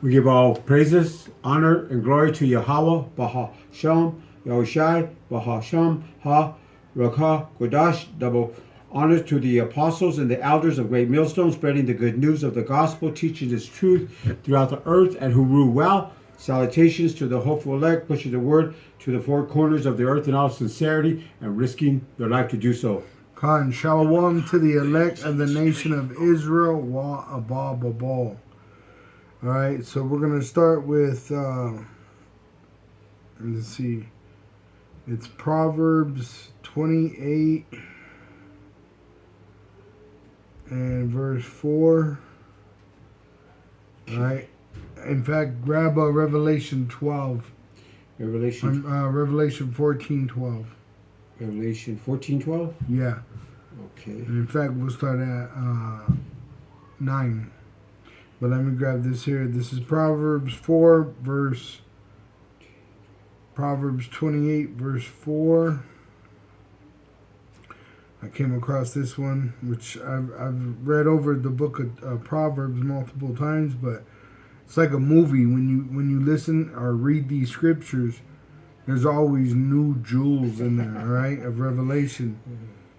We give all praises, honor, and glory to Yahweh, Bahashem, Yahushai, Bahashem, Ha, Rakha, Kodash. Double honor to the apostles and the elders of Great Millstone, spreading the good news of the gospel, teaching its truth throughout the earth, and who rule well. Salutations to the hopeful elect, pushing the word to the four corners of the earth in all sincerity and risking their life to do so. Khan, shalom to the elect of the nation of Israel, wa abba babal. All right, so we're going to start with, let's see, it's Proverbs 28 and verse 4. All right, in fact, grab Revelation 12. Revelation 14:12. Revelation 14:12? Yeah. Okay. And in fact, we'll start at 9. But let me grab this here. This is Proverbs 28, verse 4. I came across this one, which I've read over the book of Proverbs multiple times, but it's like a movie. When you listen or read these scriptures, there's always new jewels in there, all right, of revelation.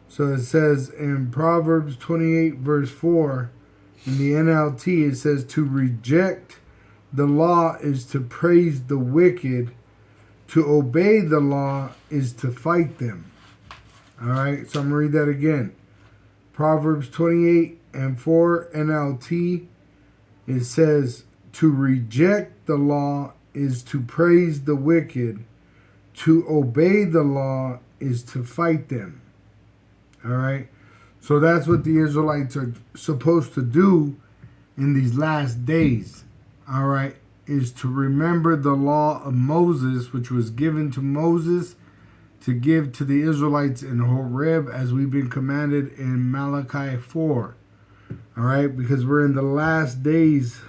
So it says in Proverbs 28, verse 4, in the NLT, it says, to reject the law is to praise the wicked. To obey the law is to fight them. All right, so I'm going to read that again. Proverbs 28 and 4 NLT, it says, to reject the law is to praise the wicked. To obey the law is to fight them. All right. So that's what the Israelites are supposed to do in these last days. All right. Is to remember the law of Moses, which was given to Moses to give to the Israelites in Horeb, as we've been commanded in Malachi 4. All right. Because we're in the last days.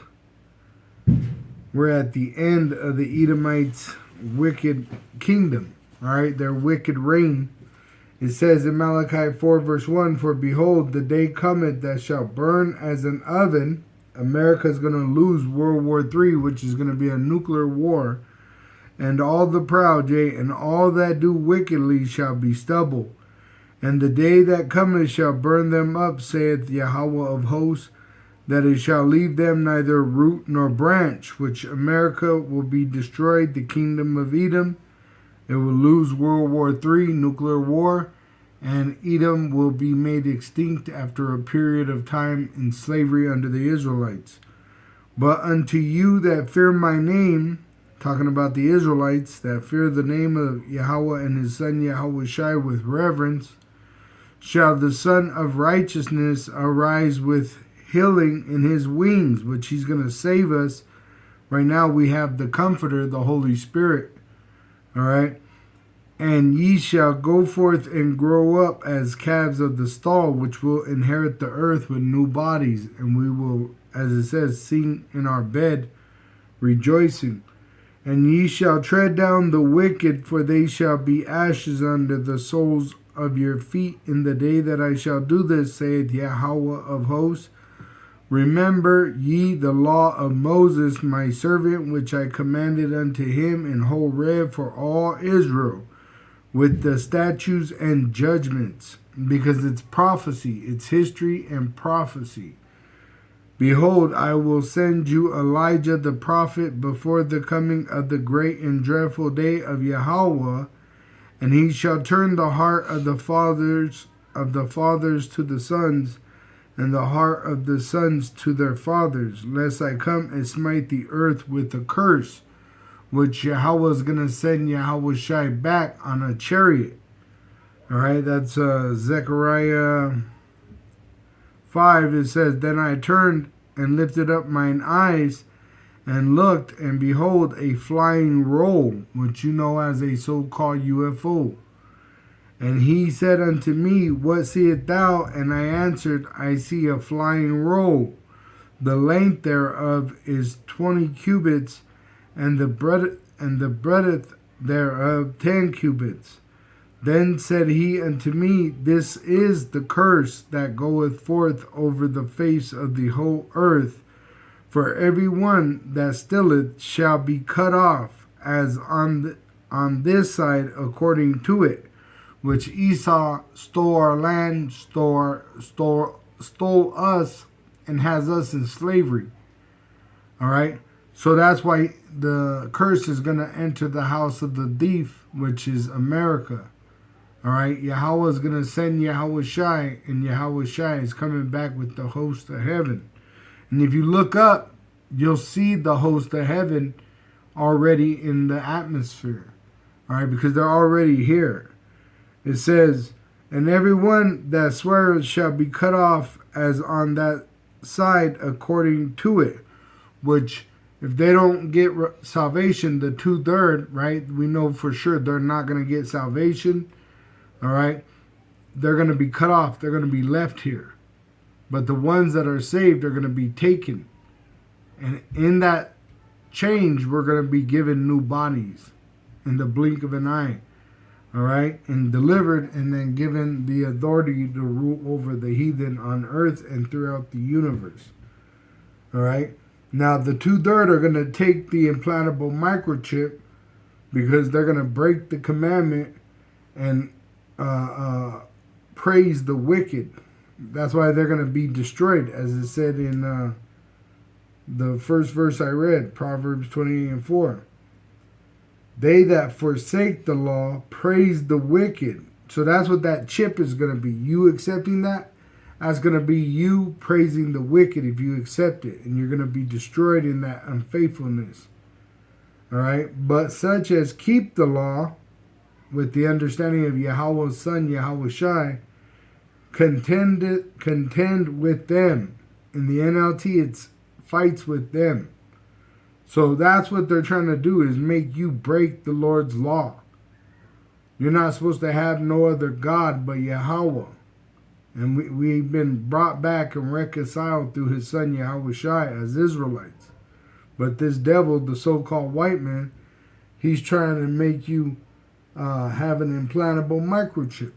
We're at the end of the Edomites' wicked kingdom, all right, their wicked reign. It says in Malachi 4 verse 1, for behold, the day cometh that shall burn as an oven. America's going to lose World War III, which is going to be a nuclear war. And all the proud, yea, and all that do wickedly shall be stubble. And the day that cometh shall burn them up, saith Yahweh of hosts, that it shall leave them neither root nor branch, which America will be destroyed, the kingdom of Edom. It will lose World War III, nuclear war, and Edom will be made extinct after a period of time in slavery under the Israelites. But unto you that fear my name, talking about the Israelites, that fear the name of Yahweh and his son Yahushai with reverence, shall the Son of Righteousness arise with healing in his wings, which he's going to save us. Right now we have the Comforter, the Holy Spirit. All right. And ye shall go forth and grow up as calves of the stall, which will inherit the earth with new bodies. And we will, as it says, sing in our bed, rejoicing. And ye shall tread down the wicked, for they shall be ashes under the soles of your feet in the day that I shall do this, saith Yahweh of hosts. Remember ye the law of Moses, my servant, which I commanded unto him in Horeb for all Israel, with the statutes and judgments, because it's prophecy, it's history and prophecy. Behold, I will send you Elijah the prophet before the coming of the great and dreadful day of Yahweh, and he shall turn the heart of the fathers to the sons, and the heart of the sons to their fathers, lest I come and smite the earth with a curse, which Yahweh is going to send Yahushai back on a chariot. All right, that's Zechariah 5. It says, then I turned and lifted up mine eyes and looked, and behold, a flying roll, which you know as a so-called UFO. And he said unto me, what seest thou? And I answered, I see a flying roll. The length thereof is 20 cubits, and the breadth thereof 10 cubits. Then said he unto me, this is the curse that goeth forth over the face of the whole earth For every one that stealeth shall be cut off, as on this side according to it, which Esau stole our land, stole us, and has us in slavery. All right. So that's why the curse is going to enter the house of the thief, which is America. All right. Yahweh is going to send Yahweh Shai, and Yahweh Shai is coming back with the host of heaven. And if you look up, you'll see the host of heaven already in the atmosphere. All right. Because they're already here. It says, and everyone that sweareth shall be cut off as on that side according to it. Which, if they don't get salvation, the 2/3, right? We know for sure they're not going to get salvation. All right. They're going to be cut off. They're going to be left here. But the ones that are saved are going to be taken. And in that change, we're going to be given new bodies in the blink of an eye. All right. And delivered and then given the authority to rule over the heathen on earth and throughout the universe. All right. Now, the 2/3 are going to take the implantable microchip because they're going to break the commandment and praise the wicked. That's why they're going to be destroyed, as it said in the first verse I read, Proverbs 28:4. They that forsake the law praise the wicked. So that's what that chip is going to be. You accepting that? That's going to be you praising the wicked if you accept it. And you're going to be destroyed in that unfaithfulness. All right. But such as keep the law with the understanding of Yahweh's Son, Yahweh Shai, contend with them. In the NLT, it's fights with them. So that's what they're trying to do, is make you break the Lord's law. You're not supposed to have no other God but Yahweh. And we've been brought back and reconciled through his son Yahweh Shai as Israelites. But this devil, the so-called white man, he's trying to make you have an implantable microchip.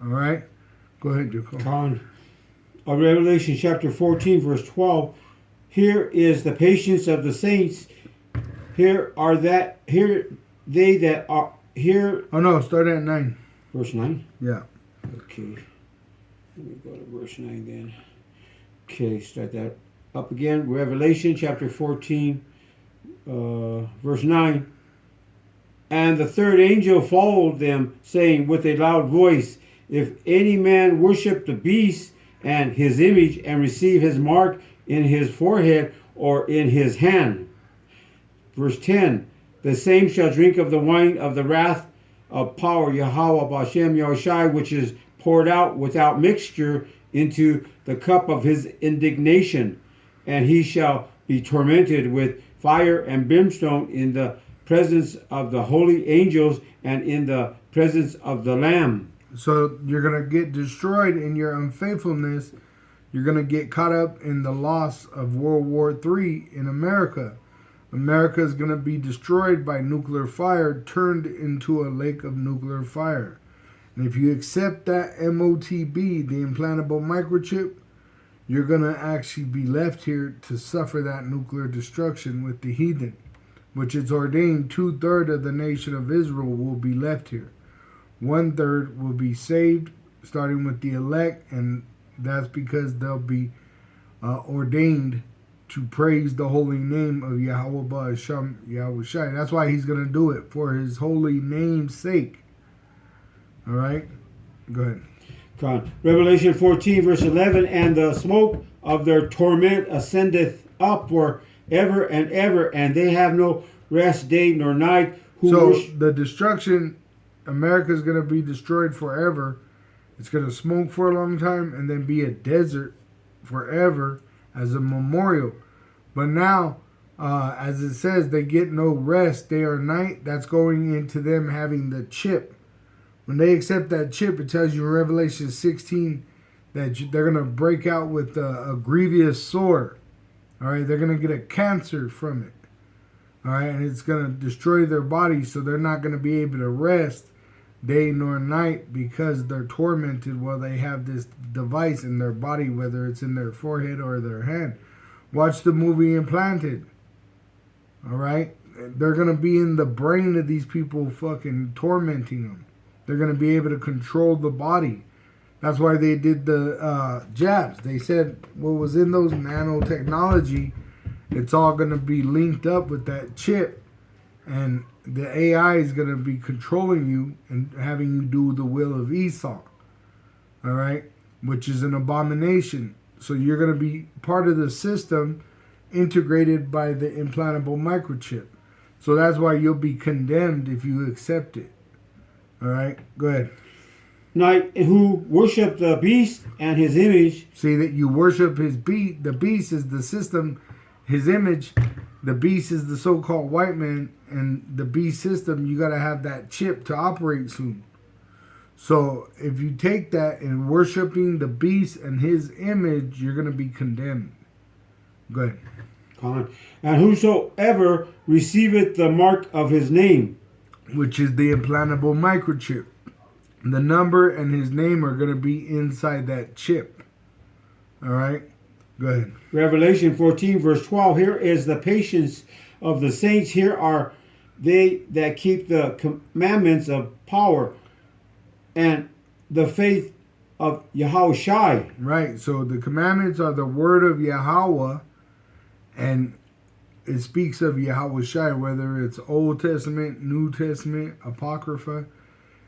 All right? Go ahead, Jacob. Con. Revelation chapter 14, verse 12. Here is the patience of the saints. Here they that are here. Oh no, start at 9. Verse 9? Yeah. Okay. Let me go to verse 9 then. Okay, start that up again. Revelation chapter 14, verse 9. And the third angel followed them, saying with a loud voice, if any man worship the beast and his image, and receive his mark in his forehead or in his hand. Verse 10. The same shall drink of the wine of the wrath of power Yahweh Bashem Yahushai, which is poured out without mixture into the cup of his indignation. And he shall be tormented with fire and brimstone in the presence of the holy angels and in the presence of the Lamb. So you're going to get destroyed in your unfaithfulness. You're going to get caught up in the loss of World War III in America. America is going to be destroyed by nuclear fire, turned into a lake of nuclear fire. And if you accept that MOTB, the implantable microchip, you're going to actually be left here to suffer that nuclear destruction with the heathen, which is ordained 2/3 of the nation of Israel will be left here. 1/3 will be saved, starting with the elect, and that's because they'll be ordained to praise the holy name of Yahweh Ba'asham Yahweh Shai. That's why he's going to do it, for his holy name's sake. All right? Go ahead. Revelation 14, verse 11, and the smoke of their torment ascendeth up for ever and ever, and they have no rest day nor night. The destruction, America is going to be destroyed forever. It's going to smoke for a long time and then be a desert forever as a memorial. But now, as it says, they get no rest day or night. That's going into them having the chip. When they accept that chip, it tells you in Revelation 16 that they're going to break out with a grievous sore. All right, they're going to get a cancer from it. All right, and it's going to destroy their body, so they're not going to be able to rest day nor night because they're tormented while they have this device in their body, whether it's in their forehead or their hand. Watch the movie Implanted. All right? They're going to be in the brain of these people fucking tormenting them. They're going to be able to control the body. That's why they did the jabs. They said what was in those nanotechnology, it's all going to be linked up with that chip. And the AI is going to be controlling you and having you do the will of Esau. All right? Which is an abomination. So you're going to be part of the system integrated by the implantable microchip. So that's why you'll be condemned if you accept it. All right? Go ahead. Night, who worship the beast and his image. See that you worship his beast. The beast is the system, his image. The beast is the so-called white man. And the beast system, you got to have that chip to operate soon. So if you take that and worshiping the beast and his image, you're going to be condemned. Go ahead. Comment. And whosoever receiveth the mark of his name, which is the implantable microchip. The number and his name are going to be inside that chip. All right? Go ahead. Revelation 14, verse 12. Here is the patience of the saints. Here are they that keep the commandments of power and the faith of Yahushua. Right. So the commandments are the word of Yahweh, and it speaks of Yahushua, whether it's Old Testament, New Testament, Apocrypha.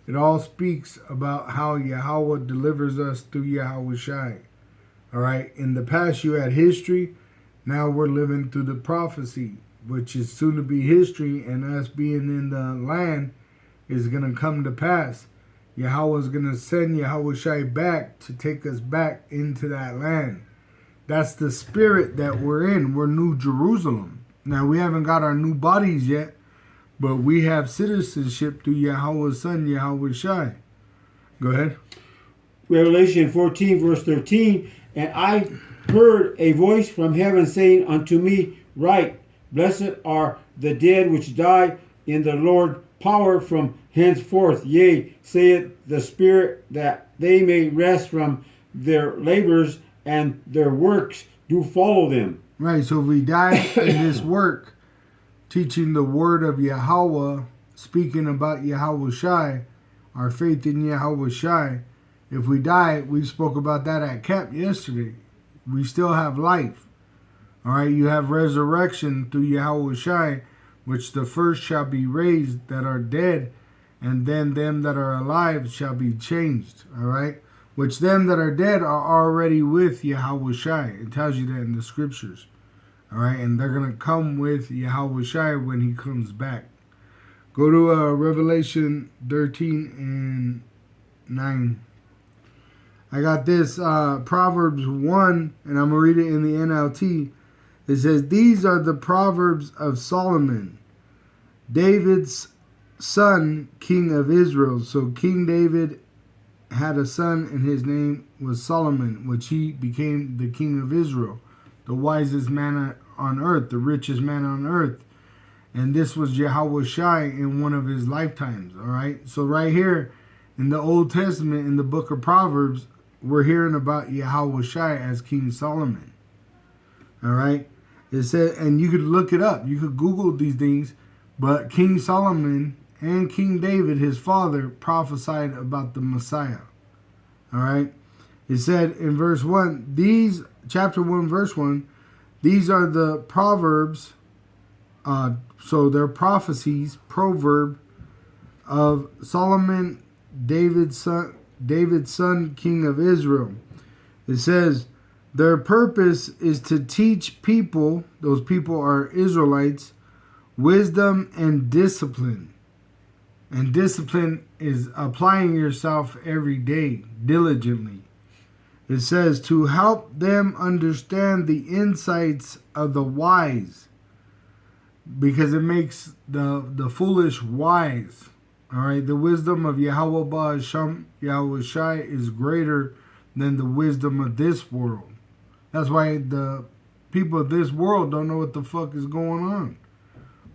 It all speaks about how Yahweh delivers us through Yahushua. All right. In the past, you had history. Now we're living through the prophecy, which is soon to be history, and us being in the land is going to come to pass. Yahweh is going to send Yahushua back to take us back into that land. That's the spirit that we're in. We're New Jerusalem. Now, we haven't got our new bodies yet, but we have citizenship through Yahweh's Son, Yahushua. Go ahead. Revelation 14, verse 13. And I heard a voice from heaven saying unto me, Write, blessed are the dead which die in the Lord power from henceforth. Yea, saith the Spirit, that they may rest from their labors, and their works do follow them. Right, so if we die in this work, teaching the word of Yahweh, speaking about Yahushua, our faith in Yahushua, if we die, we spoke about that at camp yesterday. We still have life. All right, you have resurrection through Yahushua, which the first shall be raised that are dead, and then them that are alive shall be changed. All right, which them that are dead are already with Yahushua. It tells you that in the scriptures. All right, and they're going to come with Yahushua when he comes back. Go to Revelation 13 and 9. I got this Proverbs 1, and I'm going to read it in the NLT. It says, these are the Proverbs of Solomon, David's son, king of Israel. So King David had a son, and his name was Solomon, which he became the king of Israel, the wisest man on earth, the richest man on earth. And this was Yahushua in one of his lifetimes, all right? So right here in the Old Testament, in the book of Proverbs, we're hearing about Yahushua as King Solomon, all right? It said, and you could look it up. You could Google these things, but King Solomon and King David, his father, prophesied about the Messiah, all right? It said in verse 1, chapter 1, verse 1, these are the Proverbs, so they're prophecies, proverb of Solomon, David's son, king of Israel. It says, their purpose is to teach people, those people are Israelites, wisdom and discipline. And discipline is applying yourself every day, diligently. It says to help them understand the insights of the wise, because it makes the foolish wise. All right, the wisdom of Yahweh Ba'asham, Yahushua, is greater than the wisdom of this world. That's why the people of this world don't know what the fuck is going on.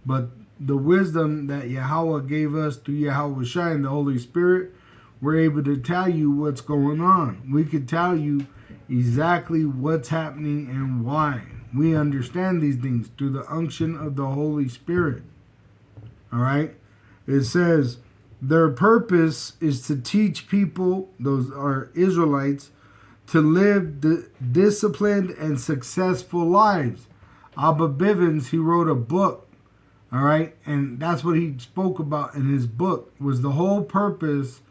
But the wisdom that Yahweh gave us through Yahushua and the Holy Spirit, we're able to tell you what's going on. We could tell you exactly what's happening and why. We understand these things through the unction of the Holy Spirit. All right? It says, their purpose is to teach people, those are Israelites, to live disciplined and successful lives. Abba Bivens, he wrote a book, all right? And that's what he spoke about in his book, was the whole purpose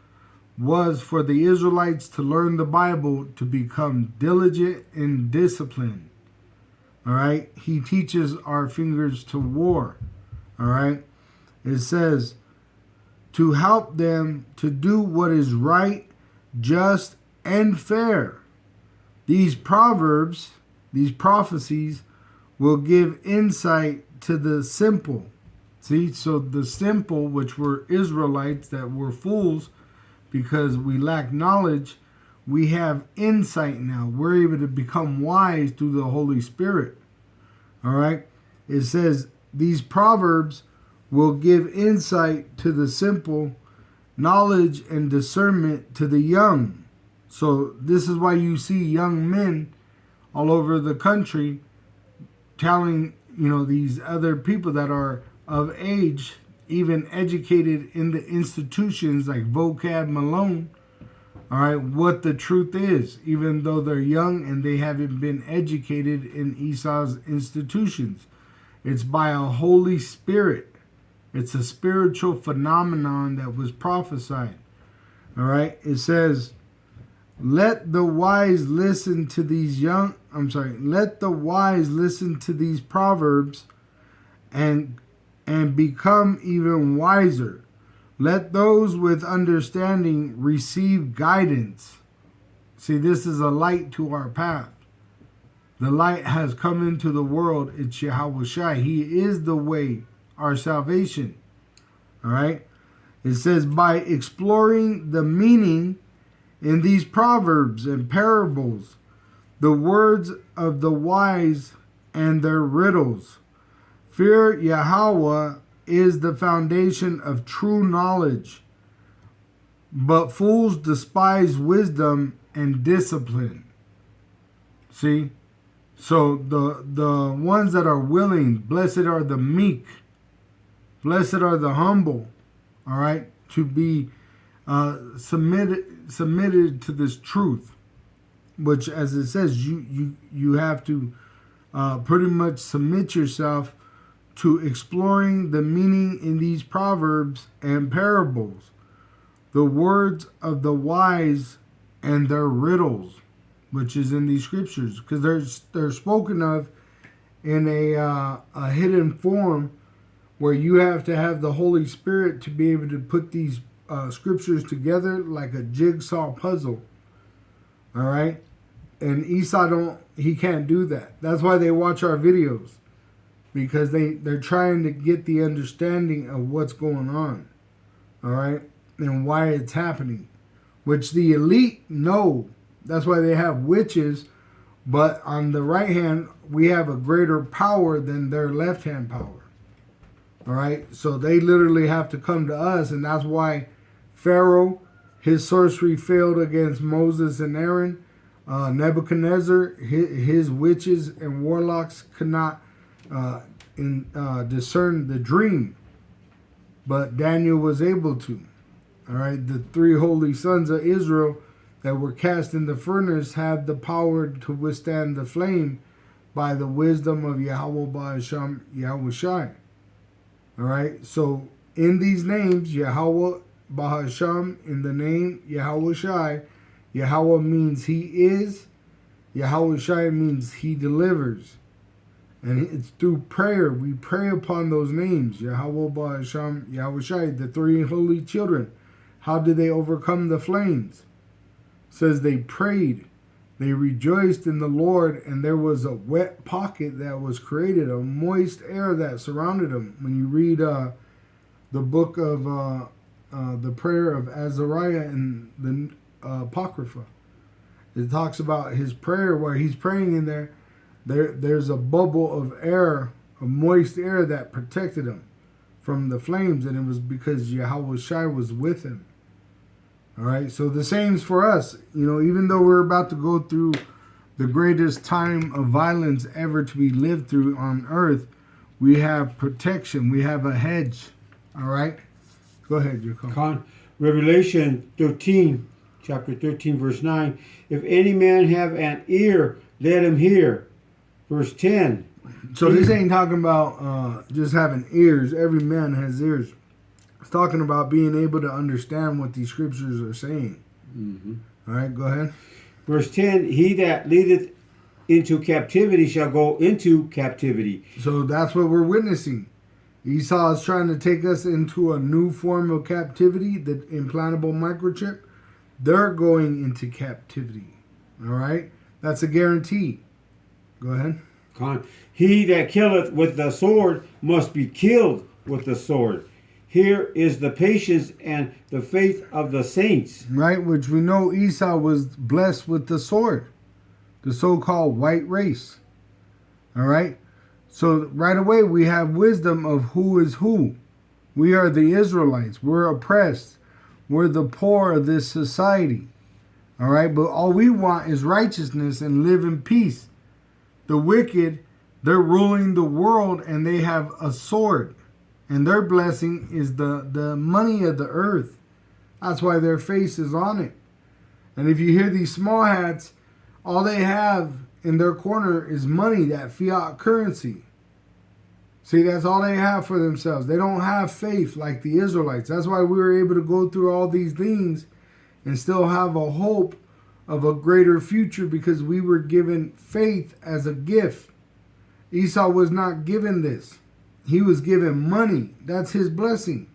was for the Israelites to learn the Bible, to become diligent and disciplined. All right? He teaches our fingers to war. All right? It says, to help them to do what is right, just, and fair. These proverbs, these prophecies, will give insight to the simple. See, so the simple, which were Israelites that were fools, because we lack knowledge, we have insight now. We're able to become wise through the Holy Spirit. All right? It says, these proverbs will give insight to the simple, knowledge and discernment to the young. So this is why you see young men all over the country telling, these other people that are of age, even educated in the institutions like Vocab Malone, all right, what the truth is, even though they're young and they haven't been educated in Esau's institutions. It's by a Holy Spirit. It's a spiritual phenomenon that was prophesied. All right, it says, let the wise listen to these proverbs and become even wiser. Let those with understanding receive guidance. See, this is a light to our path. The light has come into the world. It's Yahweh Shai. He is the way, our salvation. All right. It says, by exploring the meaning in these proverbs and parables, the words of the wise and their riddles. Fear Yahweh is the foundation of true knowledge, but fools despise wisdom and discipline. See? So the ones that are willing, blessed are the meek, blessed are the humble, all right, to be submitted to this truth, which, as it says, you have to pretty much submit yourself to exploring the meaning in these proverbs and parables, the words of the wise and their riddles, which is in these scriptures, because they're spoken of in a hidden form where you have to have the Holy Spirit to be able to put these scriptures together like a jigsaw puzzle. All right? And Esau he can't do that. That's why they watch our videos, because they're trying to get the understanding of what's going on. All right? And why it's happening, which the elite know. That's why they have witches, but on the right hand, we have a greater power than their left hand power. All right? So they literally have to come to us, and that's why Pharaoh, his sorcery failed against Moses and Aaron. Nebuchadnezzar, his witches and warlocks could not discern the dream, but Daniel was able to. All right? The three holy sons of Israel that were cast in the furnace had the power to withstand the flame by the wisdom of Yahweh Ba'asham Yahweh Shai. All right? So in these names, Yahweh Bahasham, in the name Yahweh Shai, Yahweh means he is, Yahweh Shai means he delivers. And it's through prayer. We pray upon those names, Yahweh Bahasham, Yahweh Shai, the three holy children. How did they overcome the flames? It says they prayed, they rejoiced in the Lord, and there was a wet pocket that was created, a moist air that surrounded them. When you read the book of the prayer of Azariah in the Apocrypha, it talks about his prayer where he's praying in there. There's a bubble of air, a moist air that protected him from the flames, and it was because Yahweh Shai was with him. All right, so the same's for us. Even though we're about to go through the greatest time of violence ever to be lived through on earth, we have protection. We have a hedge. All right? Go ahead, Jacob. Con. Revelation 13, chapter 13, verse 9. If any man have an ear, let him hear. Verse 10. So this ain't talking about just having ears. Every man has ears. It's talking about being able to understand what these scriptures are saying. Mm-hmm. All right, go ahead. Verse 10. He that leadeth into captivity shall go into captivity. So that's what we're witnessing. Esau is trying to take us into a new form of captivity, the implantable microchip. They're going into captivity. All right? That's a guarantee. Go ahead. Con. He that killeth with the sword must be killed with the sword. Here is the patience and the faith of the saints. Right? Which we know Esau was blessed with the sword, the so-called white race. All right? So right away we have wisdom of who is who. We are the Israelites. We're oppressed. We're the poor of this society. All right? But all we want is righteousness and live in peace. The wicked, they're ruling the world and they have a sword. And their blessing is the money of the earth. That's why their face is on it. And if you hear these small hats, all they have in their corner is money, that fiat currency. See, that's all they have for themselves. They don't have faith like the Israelites. That's why we were able to go through all these things and still have a hope of a greater future, because we were given faith as a gift. Esau was not given this. He was given money. That's his blessing.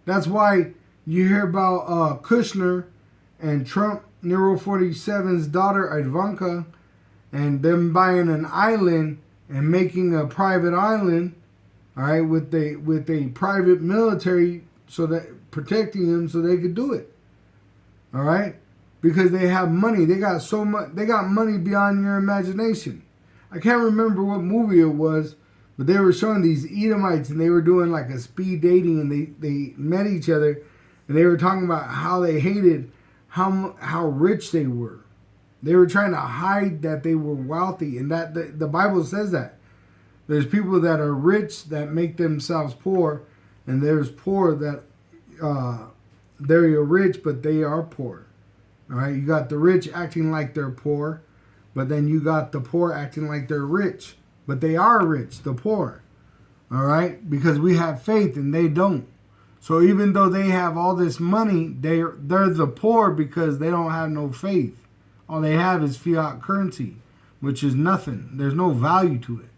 That's why you hear about Kushner and Trump, Nero 47's daughter Ivanka, and them buying an island and making a private island, all right, with a private military, so that protecting them so they could do it. All right? Because they have money. They got so much. They got money beyond your imagination. I can't remember what movie it was, but they were showing these Edomites and they were doing like a speed dating, and they met each other and they were talking about how they hated how rich they were. They were trying to hide that they were wealthy, and that the Bible says that. There's people that are rich that make themselves poor, and there's poor that they're rich but they are poor. All right, you got the rich acting like they're poor, but then you got the poor acting like they're rich, but they are rich, the poor. All right, because we have faith and they don't. So even though they have all this money, they're the poor because they don't have no faith. All they have is fiat currency, which is nothing. There's no value to it.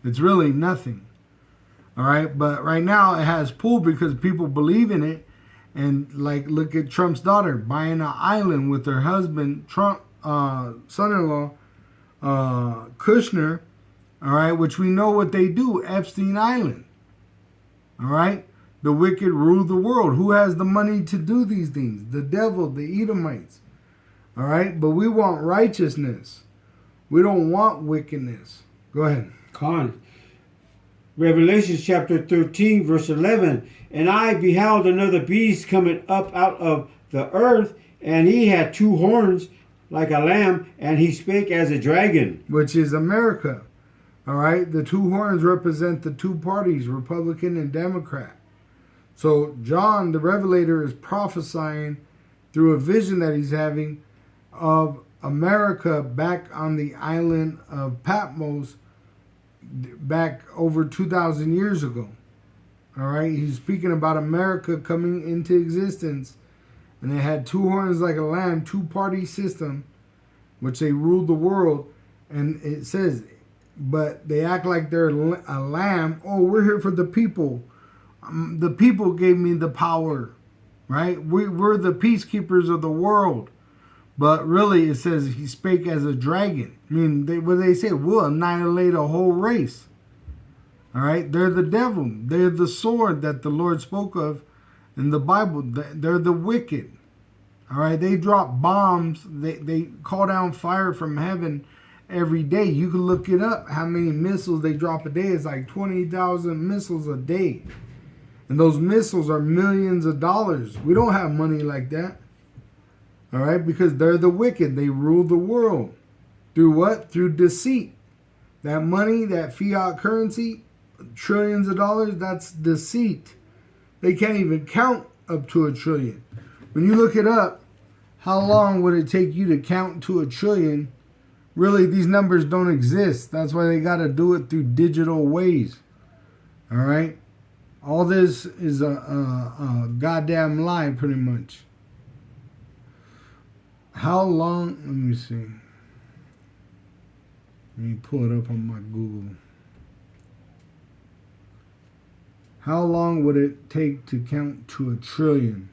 It's really nothing. All right, but right now it has pull because people believe in it. And like, look at Trump's daughter buying an island with her husband, Trump, son-in-law, Kushner. All right, which we know what they do, Epstein Island. All right, the wicked rule the world. Who has the money to do these things? The devil, the Edomites. All right, but we want righteousness. We don't want wickedness. Go ahead. Con. Revelation chapter 13, verse 11. And I beheld another beast coming up out of the earth, and he had two horns like a lamb, and he spake as a dragon. Which is America. All right, the two horns represent the two parties, Republican and Democrat. So John, the Revelator, is prophesying through a vision that he's having of America back on the island of Patmos back over 2,000 years ago. All right, he's speaking about America coming into existence, and they had two horns like a lamb, two-party system, which they ruled the world. And it says, but they act like they're a lamb. Oh, we're here for the people. The people gave me the power, right? We're the peacekeepers of the world. But really, it says he spake as a dragon. I mean, what they say? We'll annihilate a whole race. All right? They're the devil. They're the sword that the Lord spoke of in the Bible. They're the wicked. All right? They drop bombs. They call down fire from heaven every day. You can look it up, how many missiles they drop a day. It's like 20,000 missiles a day. And those missiles are millions of dollars. We don't have money like that. All right, because they're the wicked. They rule the world. Through what? Through deceit. That money, that fiat currency, trillions of dollars, that's deceit. They can't even count up to 1 trillion. When you look it up, how long would it take you to count to 1 trillion? Really, these numbers don't exist. That's why they got to do it through digital ways. All right? All this is a goddamn lie, pretty much. How long? Let me see. Let me pull it up on my Google. How long would it take to count to 1 trillion?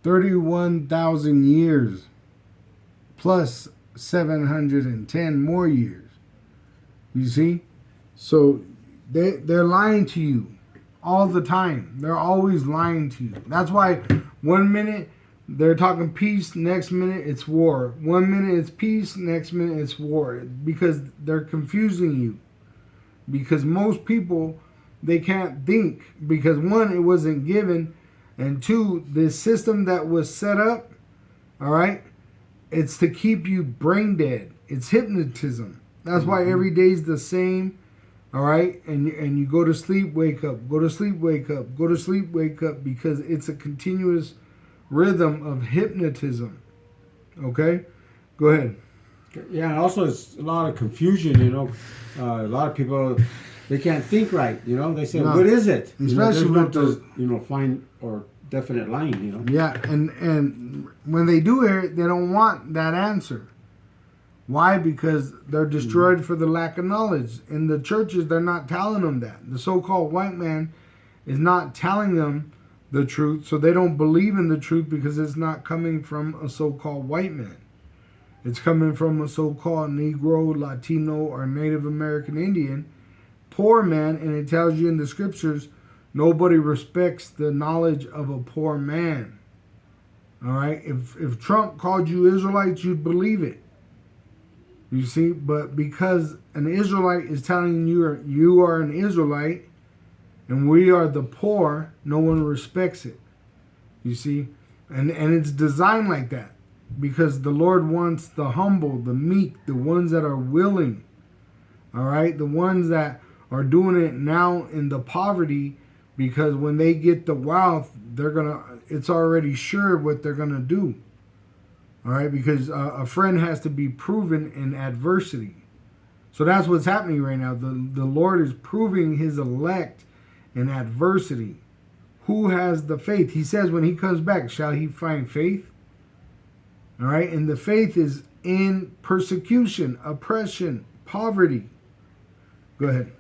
31,000 years plus 710 more years. You see? So they're lying to you all the time. They're always lying to you. That's why 1 minute they're talking peace, next minute it's war. 1 minute it's peace, next minute it's war. Because they're confusing you. Because most people, they can't think. Because one, it wasn't given. And two, the system that was set up, all right, it's to keep you brain dead. It's hypnotism. That's why every day's the same, all right? And you go to sleep, wake up, go to sleep, wake up, go to sleep, wake up, because it's a continuous rhythm of hypnotism. Okay? Go ahead. Yeah, and also it's a lot of confusion, you know. A lot of people, they can't think right, you know. They say, No. what is it? Especially you know, with those, fine or definite line, you know. yeah, and when they do it, they don't want that answer. Why? Because they're destroyed for the lack of knowledge. In the churches, they're not telling them that. The so-called white man is not telling them the truth, so they don't believe in the truth because it's not coming from a so-called white man. It's coming from a so-called Negro, Latino, or Native American Indian, poor man, and it tells you in the scriptures, nobody respects the knowledge of a poor man. All right? If Trump called you Israelites, you'd believe it. You see? But because an Israelite is telling you are an Israelite, and we are the poor, no one respects it. You see? And it's designed like that. Because the Lord wants the humble, the meek, the ones that are willing. All right? The ones that are doing it now in the poverty, because when they get the wealth, it's already sure what they're going to do. All right? Because a friend has to be proven in adversity. So that's what's happening right now. The Lord is proving his elect in adversity. Who has the faith? He says when he comes back, shall he find faith? All right, and the faith is in persecution, oppression, poverty. Go ahead.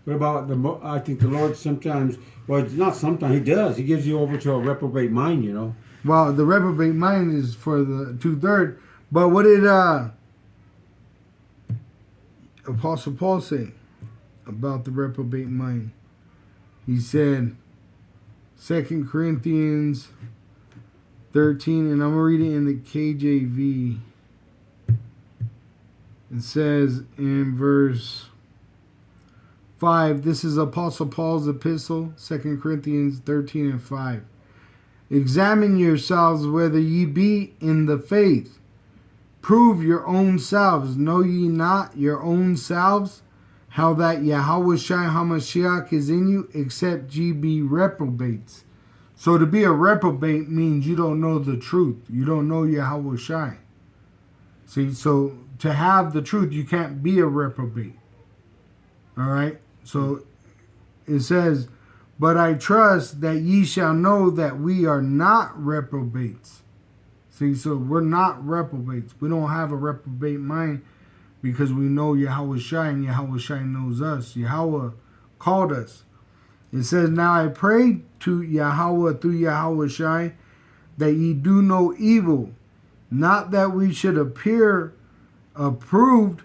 What about I think the Lord sometimes, well, it's not sometimes, he does. He gives you over to a reprobate mind, you know. Well, the reprobate mind is for the 2/3. But what did Apostle Paul say about the reprobate mind? He said, 2 Corinthians 13, and I'm going to read it in the KJV. It says in verse 5, this is Apostle Paul's epistle, 2 Corinthians 13 and 5. Examine yourselves whether ye be in the faith. Prove your own selves. Know ye not your own selves, how that Yahushua HaMashiach is in you, except ye be reprobates. So to be a reprobate means you don't know the truth. You don't know Yahushua. See, so to have the truth, you can't be a reprobate. All right? So it says, but I trust that ye shall know that we are not reprobates. See, so we're not reprobates. We don't have a reprobate mind because we know Yahushua and Yahushua knows us. Yahweh called us. It says, now I pray to Yahweh through Yahushua that ye do no evil, not that we should appear approved,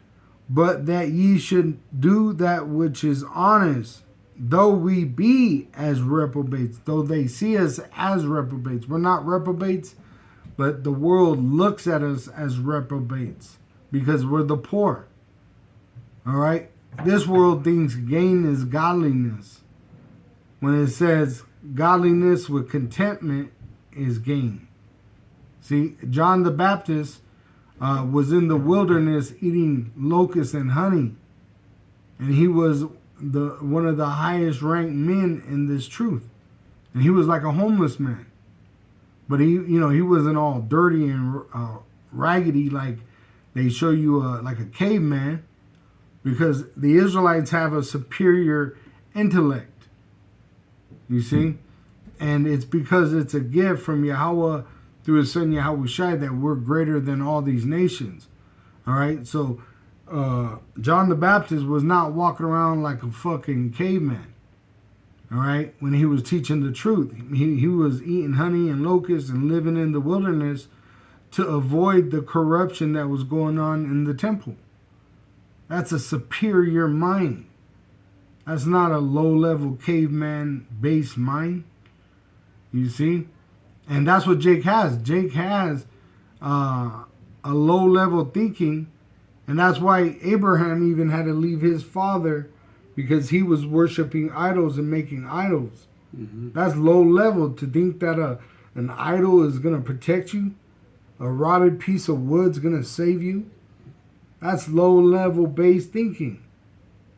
but that ye should do that which is honest, though we be as reprobates, though they see us as reprobates. We're not reprobates, but the world looks at us as reprobates because we're the poor. All right? This world thinks gain is godliness. When it says godliness with contentment is gain. See, John the Baptist was in the wilderness eating locusts and honey, and he was one of the highest ranked men in this truth, and he was like a homeless man, but he wasn't all dirty and raggedy like they show you like a caveman, because the Israelites have a superior intellect, you see, and it's because it's a gift from Yahweh through his son Yahweh Shai that we're greater than all these nations. All right, so John the Baptist was not walking around like a fucking caveman. All right, when he was teaching the truth, he was eating honey and locusts and living in the wilderness to avoid the corruption that was going on in the temple. That's a superior mind. That's not a low-level caveman base mind. You see? And that's what Jake has. Jake has a low-level thinking, and that's why Abraham even had to leave his father, because he was worshiping idols and making idols. Mm-hmm. That's low-level, to think that an idol is going to protect you. A rotted piece of wood's going to save you. That's low-level base thinking.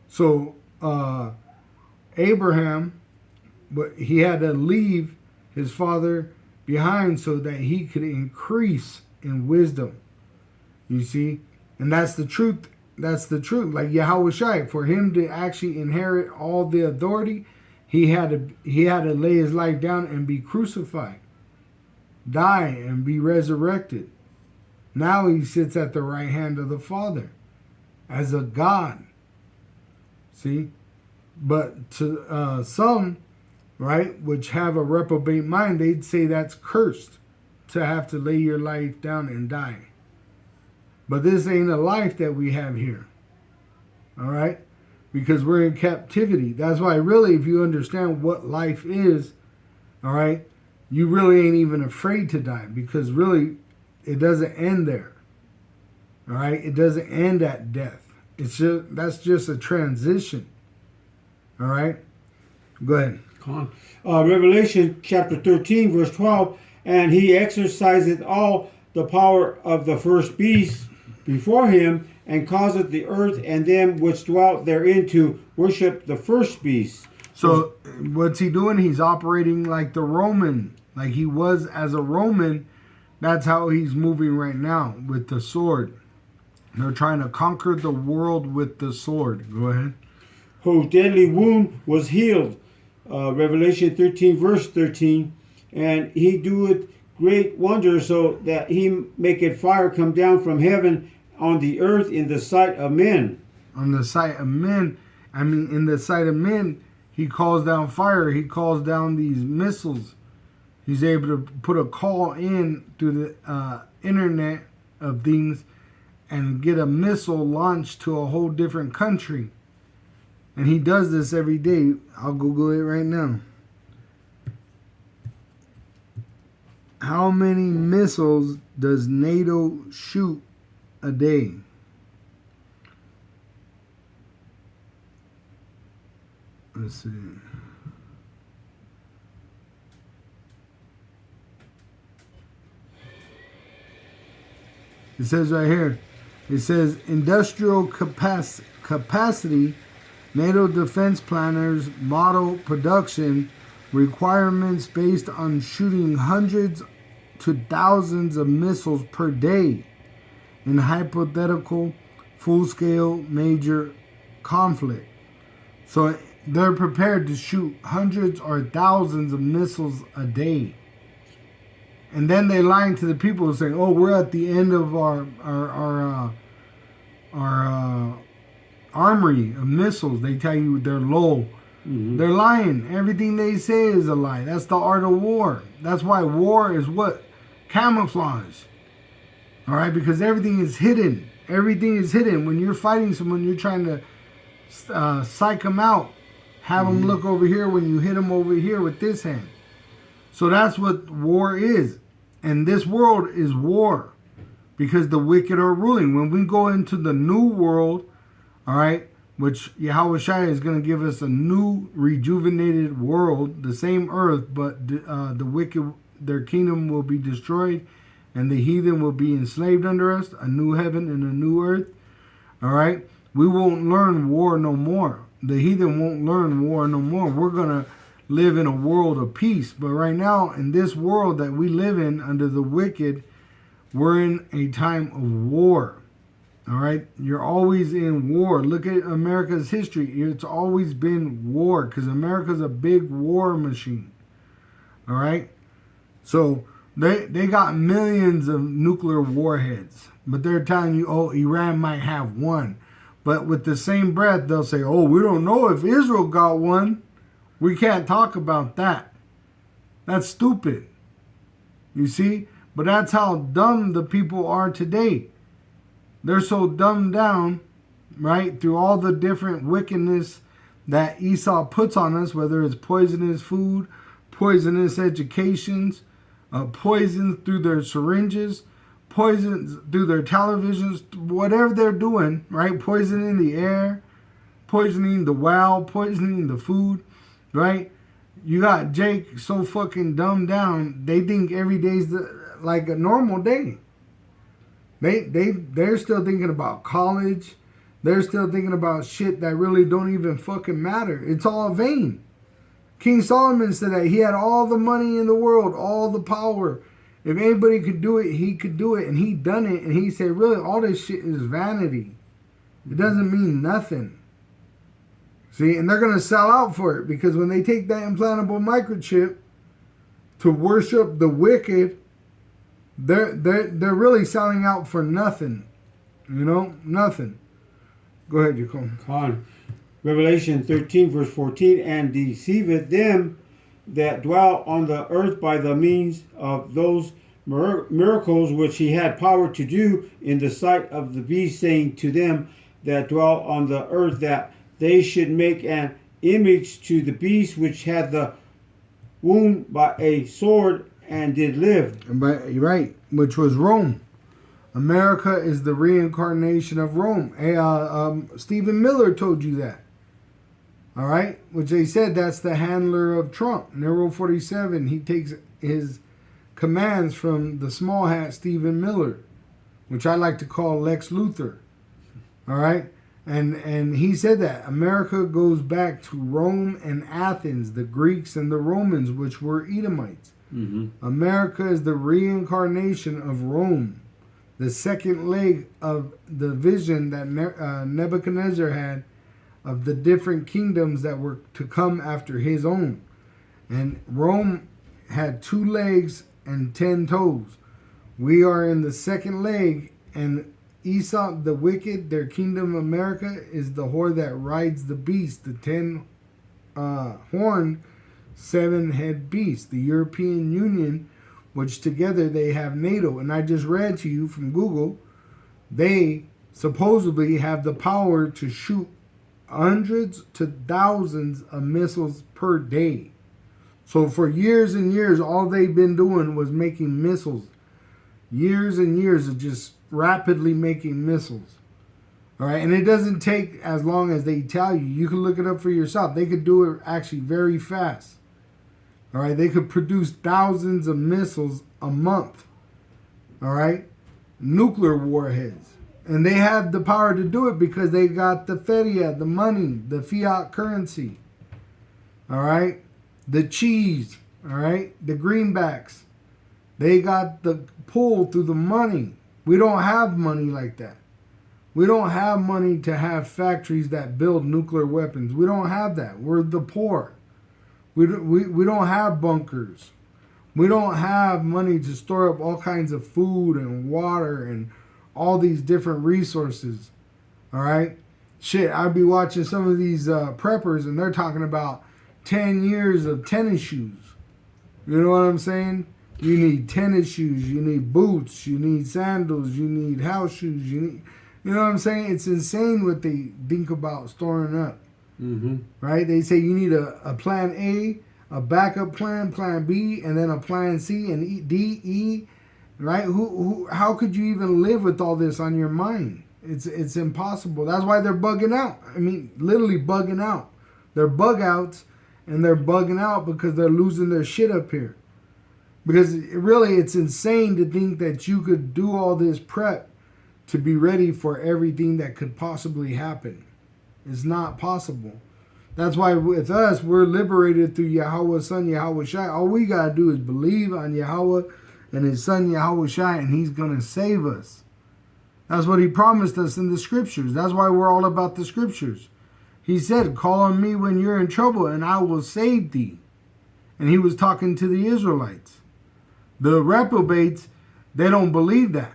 So Abraham, but he had to leave his father behind so that he could increase in wisdom. You see? And that's the truth. That's the truth. Like Yahweh Shai, for him to actually inherit all the authority, he had to lay his life down and be crucified, die and be resurrected. Now he sits at the right hand of the Father as a God. See? But to some, right, which have a reprobate mind, they'd say that's cursed to have to lay your life down and die. But this ain't a life that we have here. All right? Because we're in captivity. That's why really, if you understand what life is, all right, you really ain't even afraid to die, because really it doesn't end there. All right? It doesn't end at death. That's just a transition. All right? Go ahead. Revelation chapter 13, verse 12, and he exerciseth all the power of the first beast before him, and causeth the earth and them which dwelt therein to worship the first beast. So what's he doing? He's operating like the Roman, like he was as a Roman. That's how he's moving right now with the sword. They're trying to conquer the world with the sword. Go ahead. Whose deadly wound was healed. Revelation 13, verse 13. And he doeth great wonders, so that he maketh fire come down from heaven on the earth in the sight of men. On the sight of men. I mean, in the sight of men, he calls down fire. He calls down these missiles. He's able to put a call in through the internet of things and get a missile launched to a whole different country. And he does this every day. I'll Google it right now. How many missiles does NATO shoot a day? Let's see. It says right here, it says industrial capacity, NATO defense planners model production requirements based on shooting hundreds to thousands of missiles per day in hypothetical full-scale major conflict. So they're prepared to shoot hundreds or thousands of missiles a day. And then they lying to the people saying, "Oh, we're at the end of our armory of missiles." They tell you they're low. Mm-hmm. They're lying. Everything they say is a lie. That's the art of war. That's why war is what? Camouflage. All right? Because everything is hidden. Everything is hidden. When you're fighting someone, you're trying to psych them out. Have them look over here when you hit them over here with this hand. So that's what war is. And this world is war because the wicked are ruling. When we go into the new world, all right, which Yahweh Shai is going to give us a new rejuvenated world, the same earth, but the wicked, their kingdom will be destroyed and the heathen will be enslaved under us, a new heaven and a new earth. All right? We won't learn war no more. The heathen won't learn war no more. We're going to live in a world of peace. But right now, in this world that we live in under the wicked, we're in a time of war. All right? You're always in war. Look at America's history. It's always been war because America's a big war machine. All right? So they got millions of nuclear warheads, but they're telling you, oh, Iran might have one. But with the same breath, they'll say, oh, we don't know if Israel got one. We can't talk about that. That's stupid. You see? But that's how dumb the people are today. They're so dumbed down, right, through all the different wickedness that Esau puts on us, whether it's poisonous food, poisonous educations, poison through their syringes, poison through their televisions, whatever they're doing, right? Poisoning the air, poisoning the well, poisoning the food, right? You got Jake so fucking dumbed down, they think every day's like a normal day. They're still thinking about college. They're still thinking about shit that really don't even fucking matter. It's all vain. King Solomon said that he had all the money in the world, all the power. If anybody could do it, he could do it. And he done it. And he said, really, all this shit is vanity. It doesn't mean nothing. See, and they're going to sell out for it. Because when they take that implantable microchip to worship the wicked, they're really selling out for nothing. You know, nothing. Go ahead, Jacob. Con. Revelation 13, verse 14, and deceiveth them that dwell on the earth by the means of those miracles which he had power to do in the sight of the beast, saying to them that dwell on the earth that they should make an image to the beast which had the wound by a sword and did live. Right, which was Rome. America is the reincarnation of Rome. Stephen Miller told you that. All right, which they said that's the handler of Trump. Nero 47, he takes his commands from the small hat Stephen Miller, which I like to call Lex Luthor. All right, and he said that America goes back to Rome and Athens, the Greeks and the Romans, which were Edomites. Mm-hmm. America is the reincarnation of Rome, the second leg of the vision that Nebuchadnezzar had of the different kingdoms that were to come after his own. And Rome had 2 legs and 10 toes. We are in the second leg, and Esau, the wicked, their kingdom, America, is the whore that rides the beast, the 10-horned, 7-head beast, the European Union, which together they have NATO. And I just read to you from Google, they supposedly have the power to shoot hundreds to thousands of missiles per day. So for years and years, all they've been doing was making missiles. Years and years of just rapidly making missiles. All right, and it doesn't take as long as they tell you. You can look it up for yourself. They could do it actually very fast. All right, they could produce thousands of missiles a month. All right, nuclear warheads. And they have the power to do it because they got the feria, the money, the fiat currency. All right? The cheese. All right? The greenbacks. They got the pull through the money. We don't have money like that. We don't have money to have factories that build nuclear weapons. We don't have that. We're the poor. We don't have bunkers. We don't have money to store up all kinds of food and water and all these different resources. All right? Shit, I'd be watching some of these preppers and they're talking about 10 years of tennis shoes. You know what I'm saying? You need tennis shoes, you need boots, you need sandals, you need house shoes, you know what I'm saying? It's insane what they think about storing up. Mm-hmm. Right? They say you need a plan A, a backup plan, plan B, and then a plan C and D, E. Right? How could you even live with all this on your mind? It's impossible. That's why they're bugging out. I mean, literally bugging out. They're bug outs, and they're bugging out because they're losing their shit up here. Because really, it's insane to think that you could do all this prep to be ready for everything that could possibly happen. It's not possible. That's why with us, we're liberated through Yahweh's Son, Yahweh Shai. All we got to do is believe on Yahweh and His Son, Yahweh Shai, and He's going to save us. That's what He promised us in the Scriptures. That's why we're all about the Scriptures. He said, call on me when you're in trouble, and I will save thee. And He was talking to the Israelites. The reprobates, they don't believe that.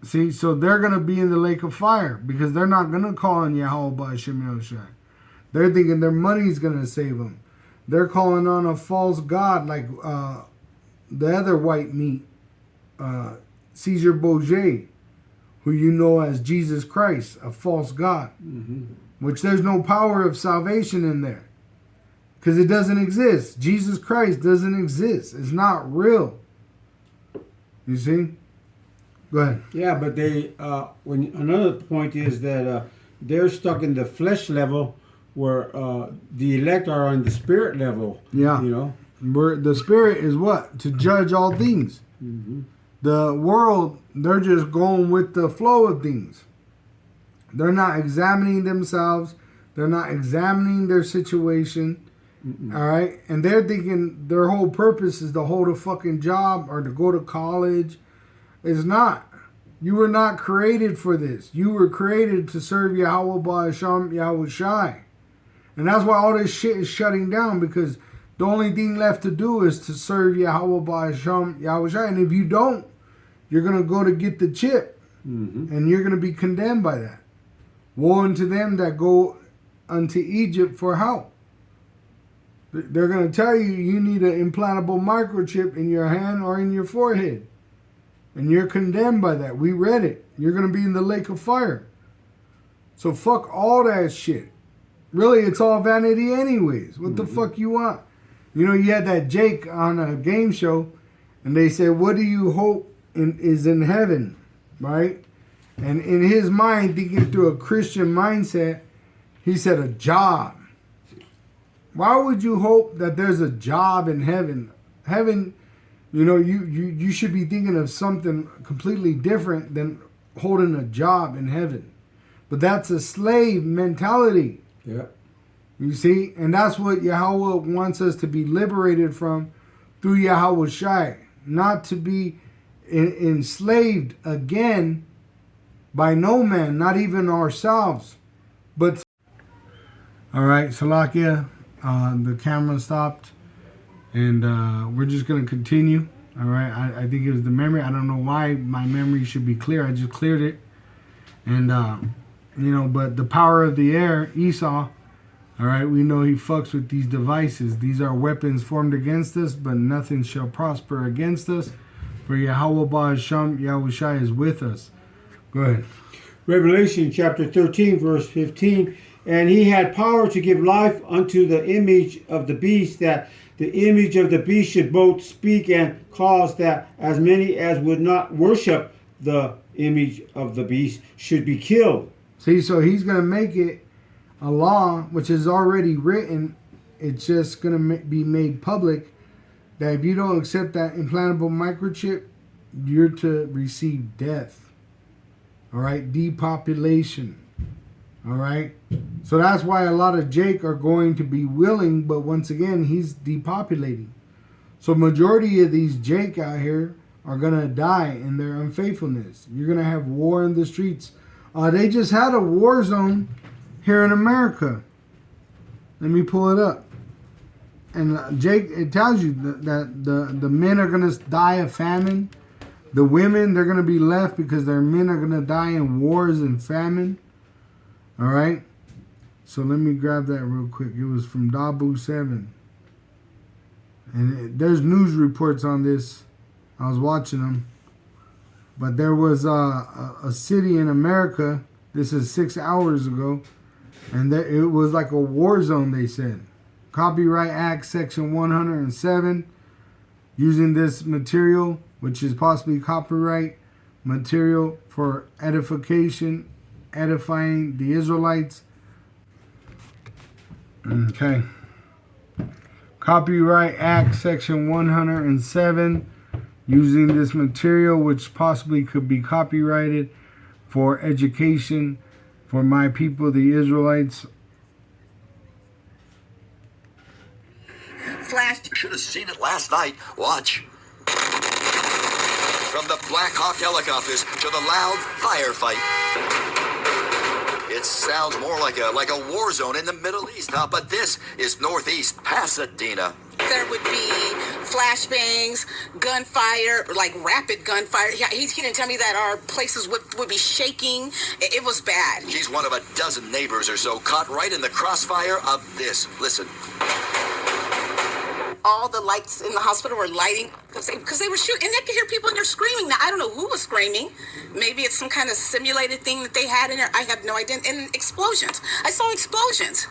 See, so they're going to be in the lake of fire because they're not going to call on Yahweh Ba'ashem Yahushai. They're thinking their money's going to save them. They're calling on a false god like the other white meat, Caesar Borgia, who you know as Jesus Christ, a false god, which there's no power of salvation in there. Because it doesn't exist. Jesus Christ doesn't exist. It's not real. You see? Go ahead. Yeah, but they when another point is that they're stuck in the flesh level, where the elect are on the spirit level. Yeah. You know, Where the spirit is what? To judge all things. The world, they're just going with the flow of things. They're not examining themselves. They're not examining their situation. All right, and they're thinking their whole purpose is to hold a fucking job or to go to college. It's not. You were not created for this. You were created to serve Yahweh Ba'ashem Yahweh Shai. And that's why all this shit is shutting down, because the only thing left to do is to serve Yahweh Ba'ashem Yahweh Shai. And if you don't, you're going to go to get the chip. And you're going to be condemned by that. Woe unto them that go unto Egypt for help. They're going to tell you you need an implantable microchip in your hand or in your forehead. And you're condemned by that. We read it. You're going to be in the lake of fire. So fuck all that shit. Really, it's all vanity anyways. What the fuck you want? You know, you had that Jake on a game show, and they said, what do you hope is in heaven? Right? And in his mind, thinking through a Christian mindset, he said a job. Why would you hope that there's a job in heaven? Heaven, you know, you should be thinking of something completely different than holding a job in heaven. But that's a slave mentality. Yeah. You see? And that's what Yahweh wants us to be liberated from through Yahweh Shai. Not to be enslaved again by no man, not even ourselves. But, all right, Salakia. The camera stopped, and we're just going to continue. All right, I think it was the memory. I don't know why my memory should be clear. I just cleared it. And, you know, but the power of the air, Esau, all right, we know he fucks with these devices. These are weapons formed against us, but nothing shall prosper against us. For Yahweh Ba'ashem Yahweh Shai is with us. Go ahead. Revelation chapter 13, verse 15. And he had power to give life unto the image of the beast, that the image of the beast should both speak and cause that as many as would not worship the image of the beast should be killed. See, so he's going to make it a law, which is already written. It's just going to be made public that if you don't accept that implantable microchip, you're to receive death. All right? Depopulation. All right? So that's why a lot of Jake are going to be willing, but once again, he's depopulating. So majority of these Jake out here are going to die in their unfaithfulness. You're going to have war in the streets. They just had a war zone here in America. Let me pull it up. And Jake, it tells you that the men are going to die of famine. The women, they're going to be left because their men are going to die in wars and famine. All right. So let me grab that real quick. It was from Dabu 7. And there's news reports on this. I was watching them. But there was a city in America. This is 6 hours ago. And it was like a war zone, they said. Copyright Act Section 107. Using this material, which is possibly copyright material for edification, edifying the Israelites. Okay. Copyright Act Section 107, using this material which possibly could be copyrighted for education for my people, the Israelites. Flash. You should have seen it last night. Watch. From the Black Hawk helicopters to the loud firefight. It sounds more like a war zone in the Middle East, huh? But this is Northeast Pasadena. There would be flashbangs, gunfire, like rapid gunfire. He didn't tell me that our places would be shaking. It was bad. She's one of a dozen neighbors or so caught right in the crossfire of this. Listen. All the lights in the hospital were lighting because they were shooting, and they could hear people in there screaming. Now, I don't know who was screaming. Maybe it's some kind of simulated thing that they had in there. I have no idea. And explosions. I saw explosions.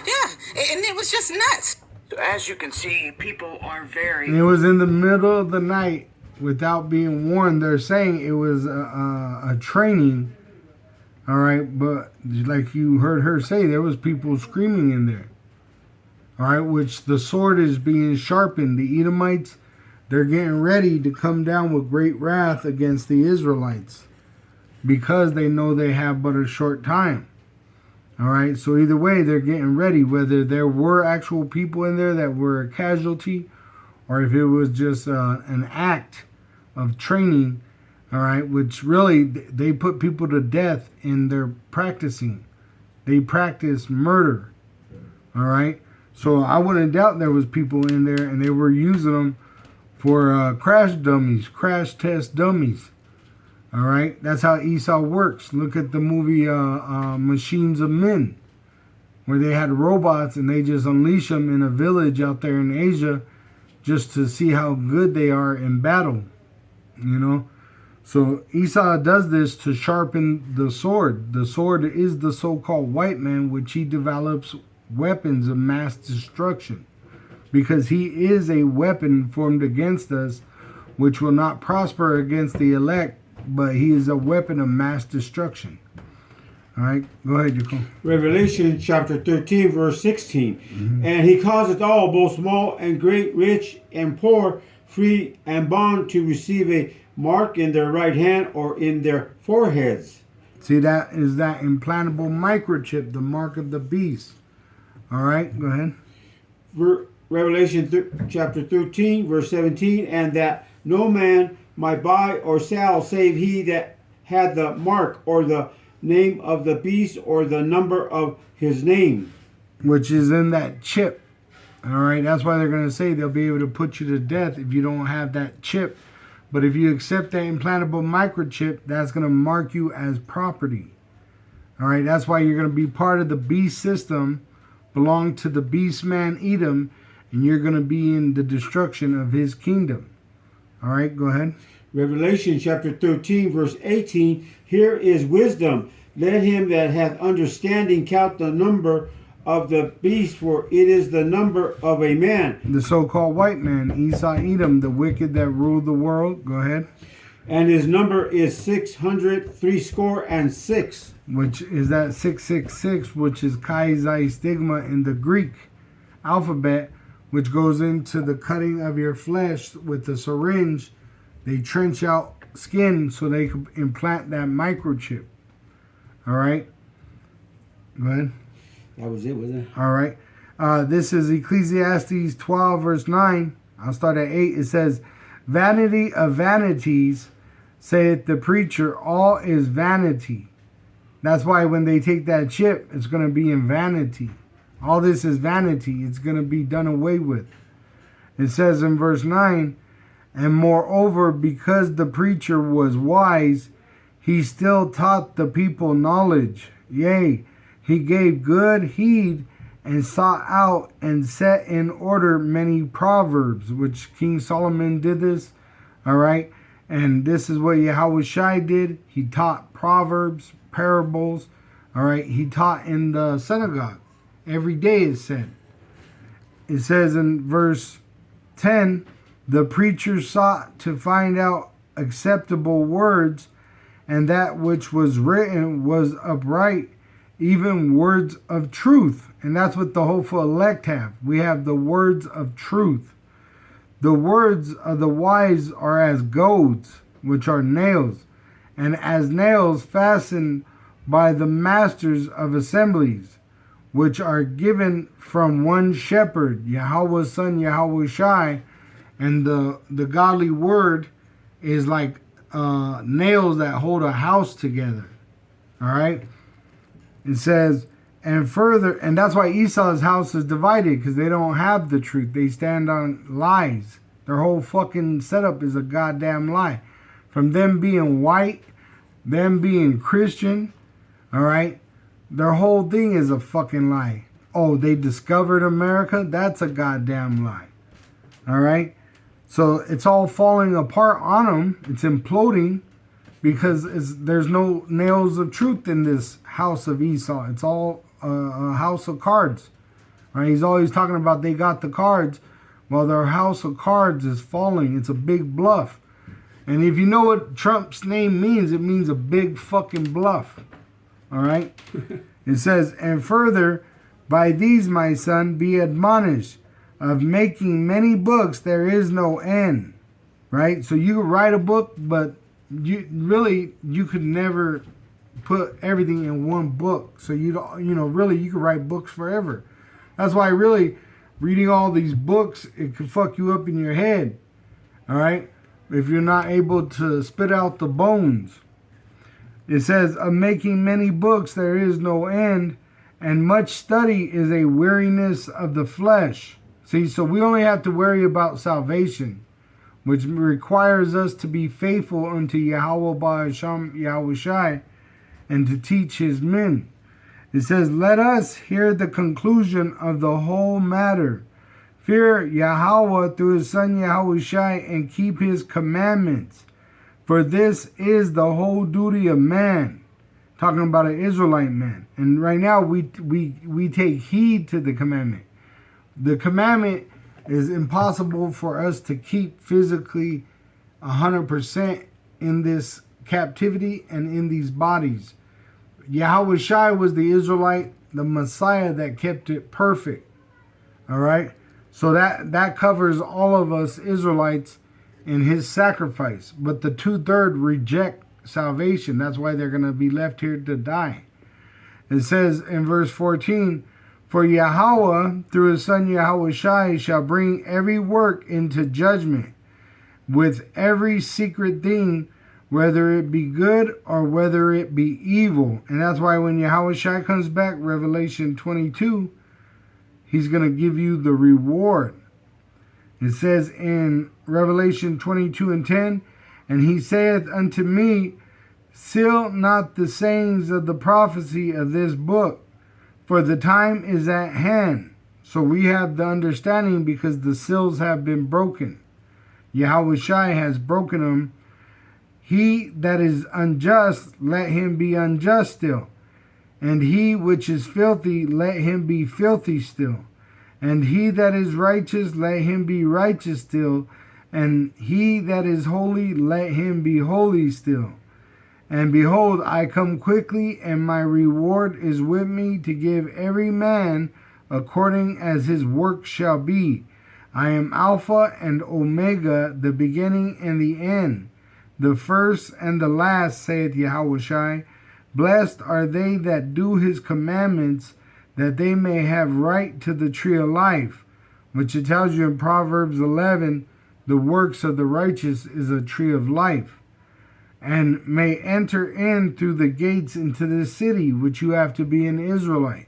Yeah, and it was just nuts. So as you can see, people are very... And it was in the middle of the night without being warned. They're saying it was a training, all right? But like you heard her say, there was people screaming in there. All right, which the sword is being sharpened. The Edomites, they're getting ready to come down with great wrath against the Israelites because they know they have but a short time. All right, so either way, they're getting ready, whether there were actual people in there that were a casualty or if it was just an act of training, all right, which really they put people to death in their practicing. They practice murder, all right? So I wouldn't doubt there was people in there and they were using them for crash dummies, crash test dummies. All right, that's how Esau works. Look at the movie Machines of Men, where they had robots and they just unleash them in a village out there in Asia just to see how good they are in battle, you know. So Esau does this to sharpen the sword. The sword is the so-called white man, which he develops weapons of mass destruction, because he is a weapon formed against us which will not prosper against the elect, but he is a weapon of mass destruction. All right, go ahead, Jacob. Revelation chapter 13, verse 16. And he causeth all, both small and great, rich and poor, free and bond, to receive a mark in their right hand or in their foreheads. See, that is that implantable microchip, the mark of the beast. All right, go ahead. Revelation chapter 13, verse 17. And that no man might buy or sell save he that had the mark or the name of the beast or the number of his name. Which is in that chip. All right, that's why they're going to say they'll be able to put you to death if you don't have that chip. But if you accept that implantable microchip, that's going to mark you as property. All right, that's why you're going to be part of the beast system, belong to the beast man Edom, and you're going to be in the destruction of his kingdom. All right, go ahead. Revelation chapter 13, verse 18. Here is wisdom. Let him that hath understanding count the number of the beast, for it is the number of a man. The so-called white man, Esau Edom, the wicked that ruled the world. Go ahead. And his number is 666. Which is that 666, which is Chi Xi stigma in the Greek alphabet, which goes into the cutting of your flesh with the syringe. They trench out skin so they can implant that microchip. All right. Go ahead. That was it, wasn't it? All right. This is Ecclesiastes 12, verse 9. I'll start at 8. It says, Vanity of vanities, saith the preacher, all is vanity. That's why when they take that chip, it's going to be in vanity. All this is vanity. It's going to be done away with. It says in verse 9, and moreover, because the preacher was wise, he still taught the people knowledge. Yea, he gave good heed and sought out and set in order many proverbs, which King Solomon did this. All right. And this is what Yahushua did. He taught proverbs, parables. All right. He taught in the synagogue. Every day it said. It says in verse 10, the preacher sought to find out acceptable words, and that which was written was upright, even words of truth. And that's what the hopeful elect have. We have the words of truth. The words of the wise are as goads, which are nails, and as nails fastened by the masters of assemblies, which are given from one shepherd, Yahweh's son, Yahweh Shai. And the godly word is like nails that hold a house together. All right? It says, and further, and that's why Esau's house is divided, because they don't have the truth. They stand on lies. Their whole fucking setup is a goddamn lie. From them being white, them being Christian, all right? Their whole thing is a fucking lie. Oh, they discovered America? That's a goddamn lie. All right? So it's all falling apart on them. It's imploding because there's no nails of truth in this house of Esau. It's all a house of cards. Right? He's always talking about they got the cards. Well, their house of cards is falling. It's a big bluff. And if you know what Trump's name means, it means a big fucking bluff. All right? It says, and further, by these, my son, be admonished. Of making many books, there is no end. Right? So you could write a book, but you could never put everything in one book. So you could write books forever. That's why really reading all these books, it could fuck you up in your head. All right? If you're not able to spit out the bones. It says, of making many books, there is no end, and much study is a weariness of the flesh. See, so we only have to worry about salvation, which requires us to be faithful unto Yahweh Ba'asham Yahweh Shai, and to teach his men. It says, let us hear the conclusion of the whole matter. Fear Yahweh through his son Yahweh Shai, and keep his commandments. For this is the whole duty of man. Talking about an Israelite man. And right now we take heed to the commandment. The commandment is impossible for us to keep physically 100% in this captivity and in these bodies. Yahweh Shai was the Israelite, the Messiah that kept it perfect. All right? So that covers all of us Israelites in his sacrifice. But the 2/3 reject salvation. That's why they're going to be left here to die. It says in verse 14, for Yahweh, through his son Yahweh Shai, shall bring every work into judgment with every secret thing, whether it be good or whether it be evil. And that's why when Yahweh Shai comes back, Revelation 22, he's going to give you the reward. It says in Revelation 22:10, and he saith unto me, seal not the sayings of the prophecy of this book, for the time is at hand. So we have the understanding because the seals have been broken. Yahweh Shai has broken them. He that is unjust, let him be unjust still. And he which is filthy, let him be filthy still. And he that is righteous, let him be righteous still. And he that is holy, let him be holy still. And behold, I come quickly, and my reward is with me to give every man according as his work shall be. I am Alpha and Omega, the beginning and the end, the first and the last, saith Yahweh Shai. Blessed are they that do his commandments, that they may have right to the tree of life, which it tells you in Proverbs 11, the works of the righteous is a tree of life, and may enter in through the gates into the city, which you have to be an Israelite.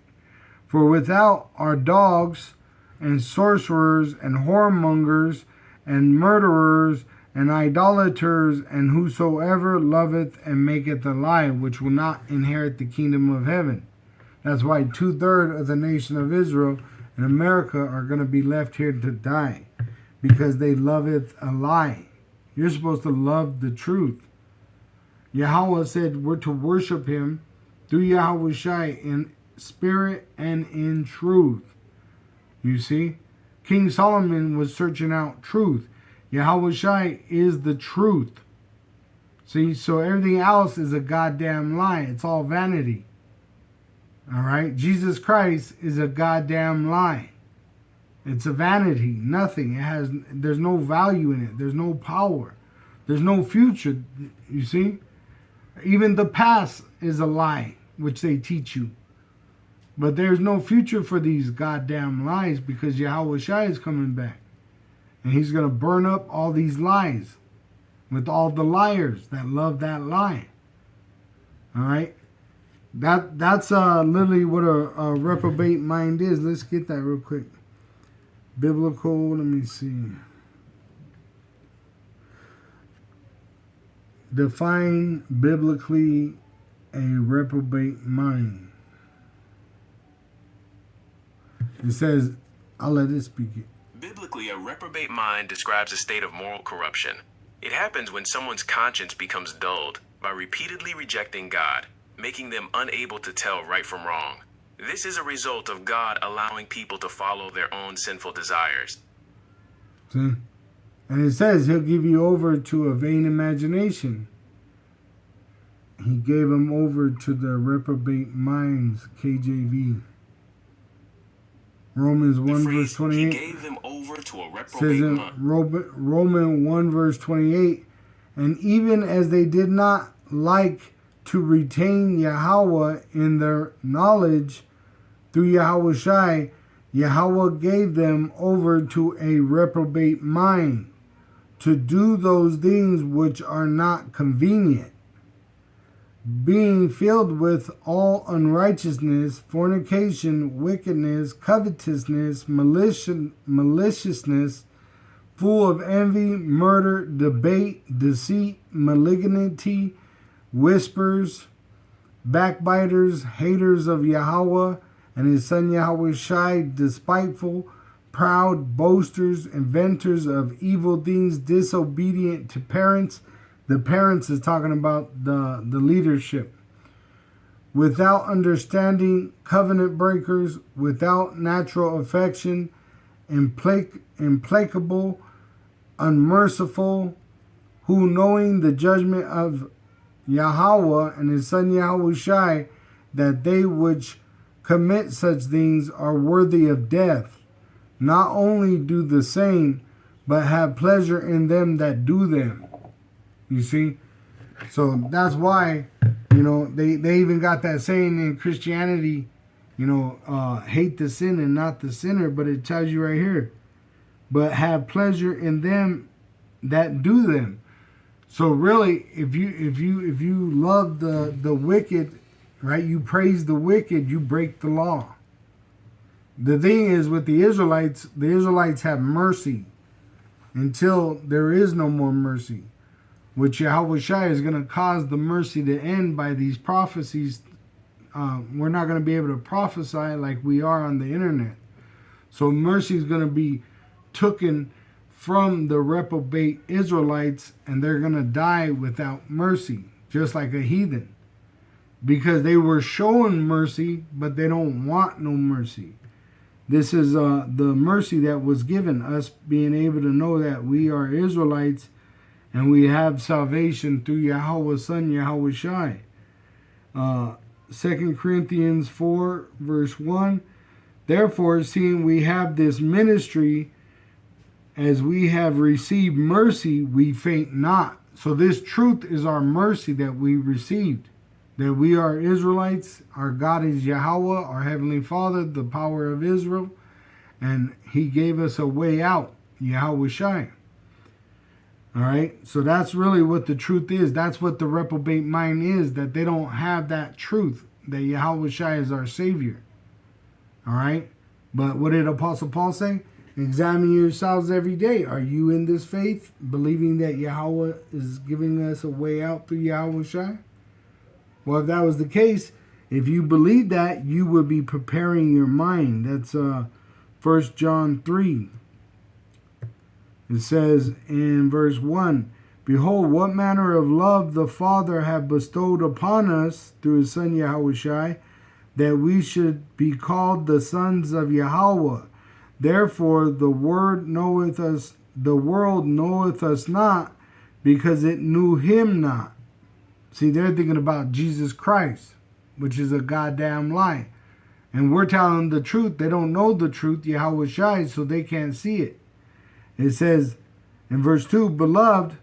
For without are dogs, and sorcerers, and whoremongers, and murderers, and idolaters, and whosoever loveth and maketh a lie, which will not inherit the kingdom of heaven. That's why 2/3 of the nation of Israel and America are going to be left here to die, because they loveth a lie. You're supposed to love the truth. Yahweh said we're to worship him through Yahweh Shai in spirit and in truth. You see? King Solomon was searching out truth. Yahweh Shai is the truth. See? So everything else is a goddamn lie. It's all vanity. All right? Jesus Christ is a goddamn lie. It's a vanity, nothing. There's no value in it. There's no power. There's no future, you see? Even the past is a lie, which they teach you. But there's no future for these goddamn lies because Yahweh Shai is coming back. And he's going to burn up all these lies with all the liars that love that lie. All right? That's literally what a reprobate mind is. Let's get that real quick. Biblical, let me see. Define biblically a reprobate mind. It says, I'll let it speak it. Biblically, a reprobate mind describes a state of moral corruption. It happens when someone's conscience becomes dulled by repeatedly rejecting God, making them unable to tell right from wrong. This is a result of God allowing people to follow their own sinful desires. See? And it says he'll give you over to a vain imagination. He gave them over to the reprobate minds, KJV. Romans 1 verse 28 he gave them over to a reprobate says in mind. Romans 1 verse 28, and even as they did not like to retain Yahweh in their knowledge through Yahweh Shai, Yahweh gave them over to a reprobate mind to do those things which are not convenient, being filled with all unrighteousness, fornication, wickedness, covetousness, maliciousness, full of envy, murder, debate, deceit, malignity, whispers, backbiters, haters of Yahweh and his son Yahweh Shai, despiteful, proud, boasters, inventors of evil things, disobedient to parents. The parents is talking about the leadership. Without understanding, covenant breakers, without natural affection, implacable, unmerciful, who knowing the judgment of Yahweh and his son Yahweh Shai, that they which commit such things are worthy of death, not only do the same, but have pleasure in them that do them. You see? So that's why, they even got that saying in Christianity, hate the sin and not the sinner, but it tells you right here, but have pleasure in them that do them. So really, if you love the wicked, right, you praise the wicked, you break the law. The thing is with the Israelites have mercy until there is no more mercy, which Yahweh Shai is going to cause the mercy to end by these prophecies. We're not going to be able to prophesy like we are on the internet. So mercy is going to be taken from the reprobate Israelites, and they're going to die without mercy, just like a heathen. Because they were showing mercy, but they don't want no mercy. This is the mercy that was given us, being able to know that we are Israelites and we have salvation through Yahweh's Son, Yahweh Shai. 2 Corinthians 4, verse 1. Therefore, seeing we have this ministry, as we have received mercy, we faint not. So this truth is our mercy that we received. That we are Israelites, our God is Yahweh, our Heavenly Father, the power of Israel, and He gave us a way out, Yahweh Shai. All right, so that's really what the truth is. That's what the reprobate mind is, that they don't have that truth, that Yahweh Shai is our Savior. All right, but what did Apostle Paul say? Examine yourselves every day. Are you in this faith, believing that Yahweh is giving us a way out through Yahweh Shai? Well, if that was the case, if you believe that, you would be preparing your mind. That's 1 John 3. It says in verse 1, Behold, what manner of love the Father hath bestowed upon us through his Son Yahweh Shai, that we should be called the sons of Yahweh. Therefore the world knoweth us not, because it knew him not. See, they're thinking about Jesus Christ, which is a goddamn lie. And we're telling the truth. They don't know the truth, Yahweh Shai, so they can't see it. It says in verse 2, Beloved,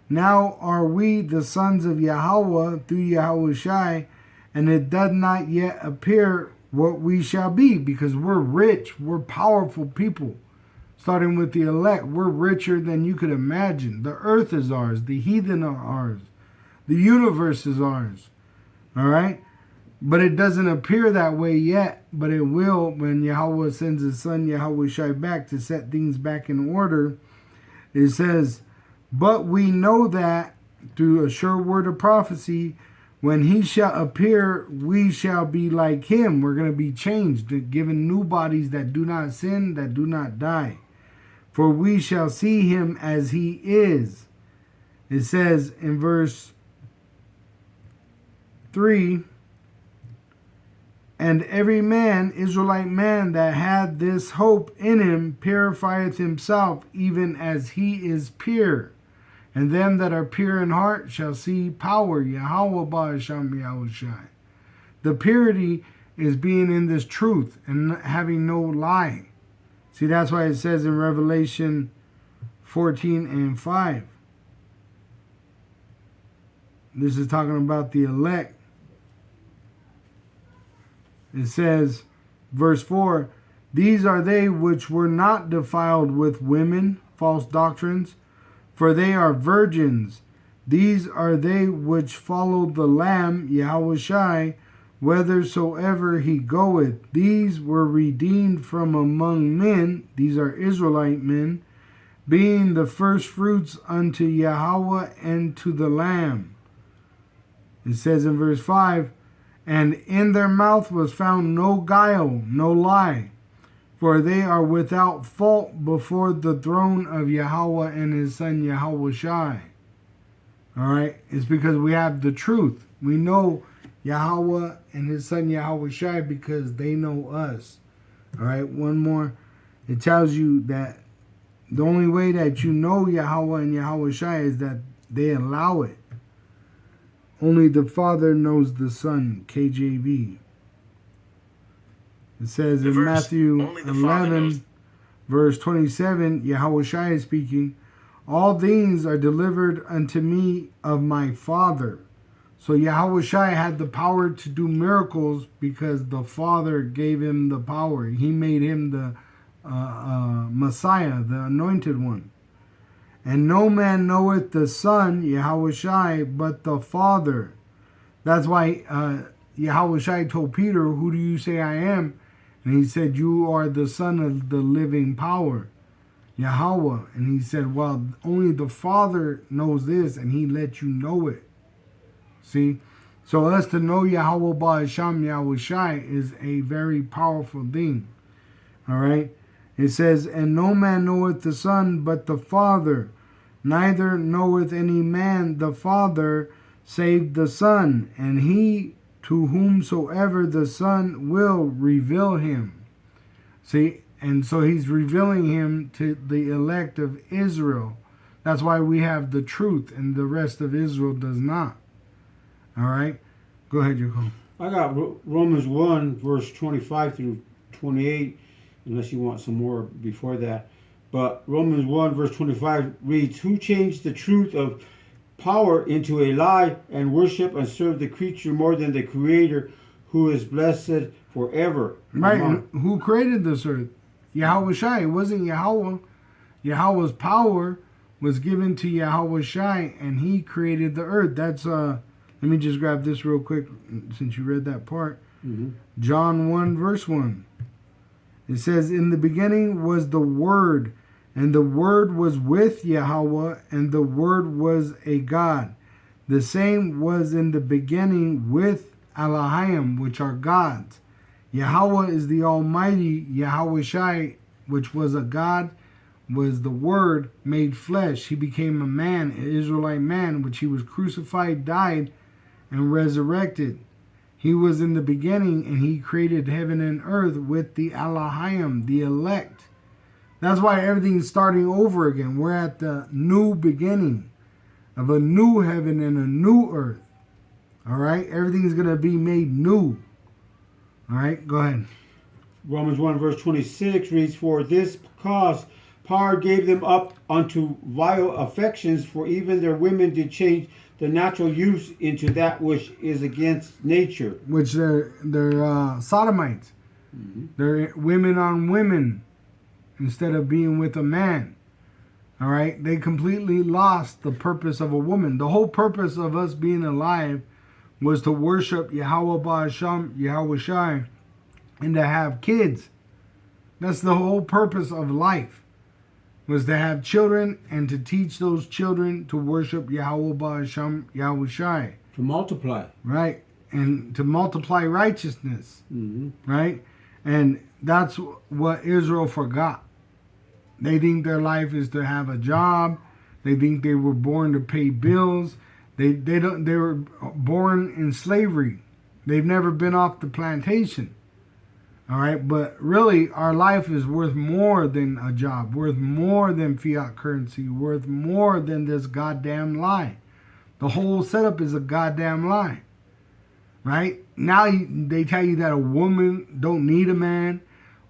now are we the sons of Yahweh through Yahweh Shai, and it does not yet appear what we shall be, because we're rich, we're powerful people. Starting with the elect, we're richer than you could imagine. The earth is ours, the heathen are ours, the universe is ours. All right? But it doesn't appear that way yet, but it will when Yahweh sends his son Yahweh Shai back to set things back in order. It says, but we know that through a sure word of prophecy, when he shall appear, we shall be like him. We're going to be changed, given new bodies that do not sin, that do not die. For we shall see him as he is. It says in verse 3, and every man, Israelite man, that had this hope in him, purifieth himself, even as he is pure. And them that are pure in heart shall see power. Yahweh Ba'asham Yahweh Shai. The purity is being in this truth and having no lie. See, that's why it says in Revelation 14 and 5. This is talking about the elect. It says, verse 4, these are they which were not defiled with women, false doctrines, for they are virgins. These are they which followed the Lamb, Yahweh Shai, whithersoever he goeth. These were redeemed from among men, these are Israelite men, being the first fruits unto Yahweh and to the Lamb. It says in verse 5, and in their mouth was found no guile, no lie, for they are without fault before the throne of Yahweh and his son Yahweh Shai. All right, it's because we have the truth. We know Yahweh and his son Yahweh Shai because they know us. All right, one more. It tells you that the only way that you know Yahweh and Yahweh Shai is that they allow it. Only the Father knows the Son, KJV. It says in Matthew 11, verse 27, Yahweh Shai is speaking, all things are delivered unto me of my Father. So Yahweh Shai had the power to do miracles because the Father gave him the power. He made him the Messiah, the anointed one. And no man knoweth the Son, Yahweh Shai, but the Father. That's why Yahweh Shai told Peter, who do you say I am? And he said, you are the Son of the living power, Yahweh. And he said, well, only the Father knows this, and he let you know it. See? So us to know Yahweh Ba'asham Yahweh Shai is a very powerful thing. All right? It says, and no man knoweth the Son, but the Father. Neither knoweth any man the Father, save the Son, and he to whomsoever the Son will reveal him. See, and so he's revealing him to the elect of Israel. That's why we have the truth, and the rest of Israel does not. All right? Go ahead, Jacob. I got Romans 1, verse 25 through 28, unless you want some more before that. But Romans 1 verse 25 reads, who changed the truth of power into a lie and worship and serve the creature more than the Creator, who is blessed forever. Right, and who created this earth? Yahweh Shai. It wasn't Yahweh. Yahweh's power was given to Yahweh Shai, and he created the earth. That's, let me just grab this real quick since you read that part. Mm-hmm. John 1 verse 1. It says, in the beginning was the Word, and the Word was with Yahweh, and the Word was a God. The same was in the beginning with Elohim, which are gods. Yahweh is the Almighty. Yahweh Shai, which was a God, was the Word made flesh. He became a man, an Israelite man, which he was crucified, died, and resurrected. He was in the beginning, and he created heaven and earth with the Elohim, the elect. That's why everything's starting over again. We're at the new beginning of a new heaven and a new earth. All right? Everything's going to be made new. All right, go ahead. Romans 1 verse 26 reads, "For this cause power gave them up unto vile affections, for even their women did change the natural use into that which is against nature." Which they're sodomites. They're women on women instead of being with a man. All right, they completely lost the purpose of a woman. The whole purpose of us being alive was to worship Yahweh Ba'asham, Yahweh Shai, and to have kids. That's the whole purpose of life, was to have children and to teach those children to worship Yahweh Ba'asham, Yahweh Shai. To multiply. Right, and to multiply righteousness. Mm-hmm. Right, and that's what Israel forgot. They think their life is to have a job. They think they were born to pay bills. They were born in slavery. They've never been off the plantation. All right, but really our life is worth more than a job, worth more than fiat currency, worth more than this goddamn lie. The whole setup is a goddamn lie. Right? Now they tell you that a woman don't need a man.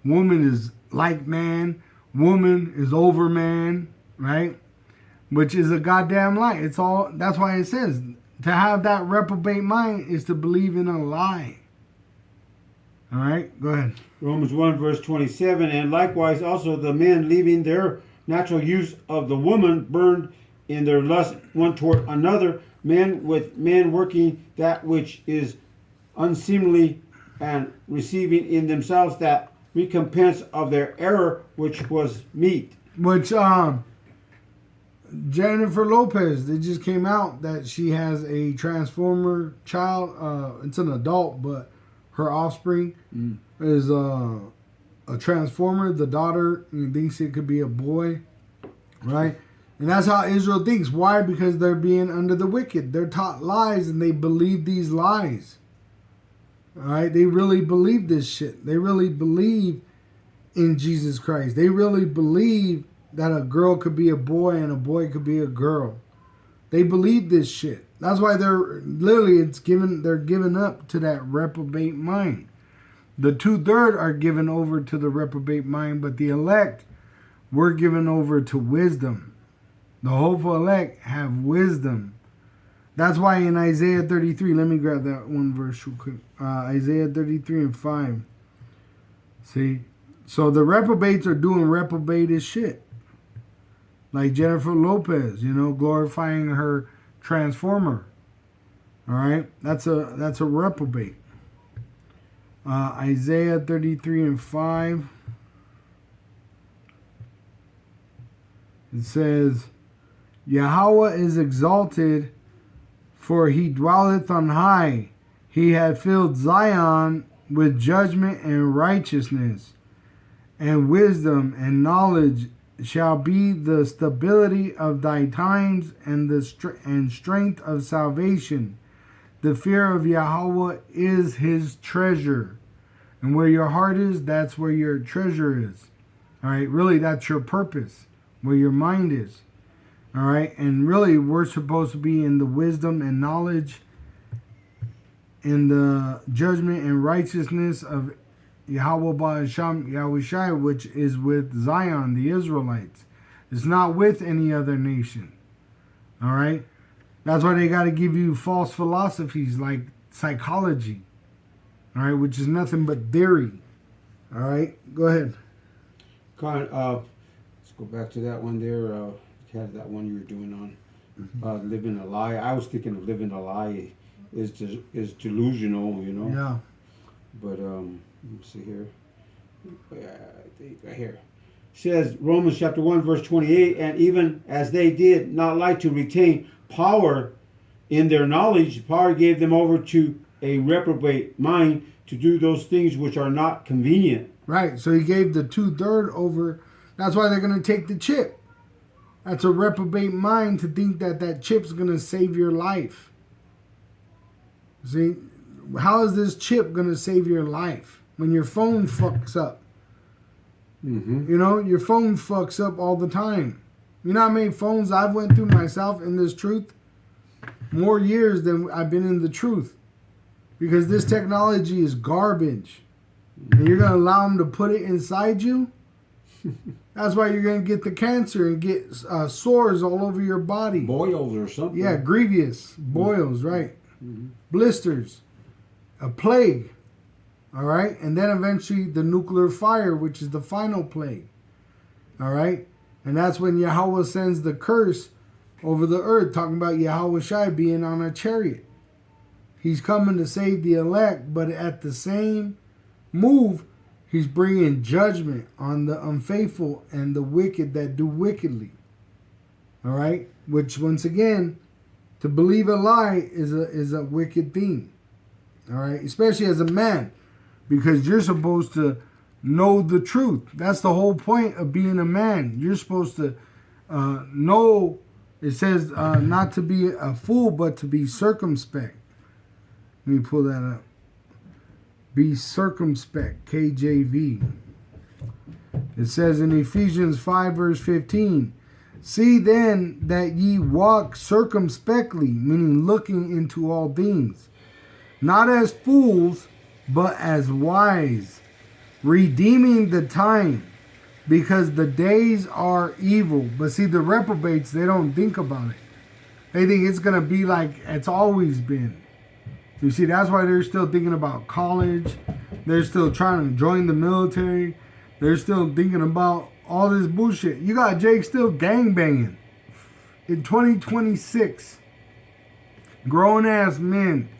Woman is like man. Woman is over man, right? Which is a goddamn lie. It's all. That's why it says to have that reprobate mind is to believe in a lie. All right, go ahead. Romans 1 verse 27, "And likewise also the men, leaving their natural use of the woman, burned in their lust one toward another, men with men working that which is unseemly, and receiving in themselves that recompense of their error which was meet." Which Jennifer Lopez, they just came out that she has a transformer child. It's an adult, but her offspring is a transformer. The daughter thinks it could be a boy, right? And that's how Israel thinks. Why? Because they're being under the wicked. They're taught lies and they believe these lies. All right, they really believe this shit. They really believe in Jesus Christ. They really believe that a girl could be a boy and a boy could be a girl. They believe this shit. That's why they're given up to that reprobate mind. The 2/3 are given over to the reprobate mind, but the elect were given over to wisdom. The hopeful elect have wisdom. That's why in Isaiah 33, let me grab that one verse real quick. Isaiah 33 and 5. See? So the reprobates are doing reprobate shit. Like Jennifer Lopez, glorifying her transformer. All right? That's a reprobate. Isaiah 33 and 5. It says, "Yahweh is exalted, for he dwelleth on high. He hath filled Zion with judgment and righteousness, and wisdom and knowledge shall be the stability of thy times and the strength of salvation. The fear of Yahweh is his treasure." And where your heart is, that's where your treasure is. All right, really, that's your purpose, where your mind is. All right, and really, we're supposed to be in the wisdom and knowledge, in the judgment and righteousness of Yahweh Ba'asham, Yahweh Shai, which is with Zion, the Israelites. It's not with any other nation. All right, that's why they got to give you false philosophies like psychology. All right, which is nothing but theory. All right, go ahead. Let's go back to that one there. Had that one you were doing on living a lie. I was thinking of living a lie is delusional, Yeah. But let me see here. I think right here. Says Romans chapter 1 verse 28, "And even as they did not like to retain power in their knowledge, power gave them over to a reprobate mind to do those things which are not convenient." Right. So he gave the 2/3 over. That's why they're going to take the chip. That's a reprobate mind to think that that chip's going to save your life. See, how is this chip going to save your life when your phone fucks up? Mm-hmm. Your phone fucks up all the time. You know how many phones I've went through myself in this truth? More years than I've been in the truth. Because this technology is garbage. and you're going to allow them to put it inside you? That's why you're going to get the cancer and get sores all over your body. Boils or something. Yeah, grievous boils, right? Blisters, a plague, all right? And then eventually the nuclear fire, which is the final plague, all right? And that's when Yahweh sends the curse over the earth, talking about Yahweh Shai being on a chariot. He's coming to save the elect, but at the same move, he's bringing judgment on the unfaithful and the wicked that do wickedly. All right? Which, once again, to believe a lie is a wicked thing. All right? Especially as a man, because you're supposed to know the truth. That's the whole point of being a man. You're supposed to know, it says not to be a fool, but to be circumspect. Let me pull that up. Be circumspect, KJV. It says in Ephesians 5 verse 15, see then that ye walk circumspectly, meaning looking into all things, not as fools, but as wise, redeeming the time, because the days are evil. But see, the reprobates, they don't think about it. They think it's going to be like it's always been. You see, that's why they're still thinking about college. They're still trying to join the military. They're still thinking about all this bullshit. You got Jake still gangbanging in 2026. Grown-ass men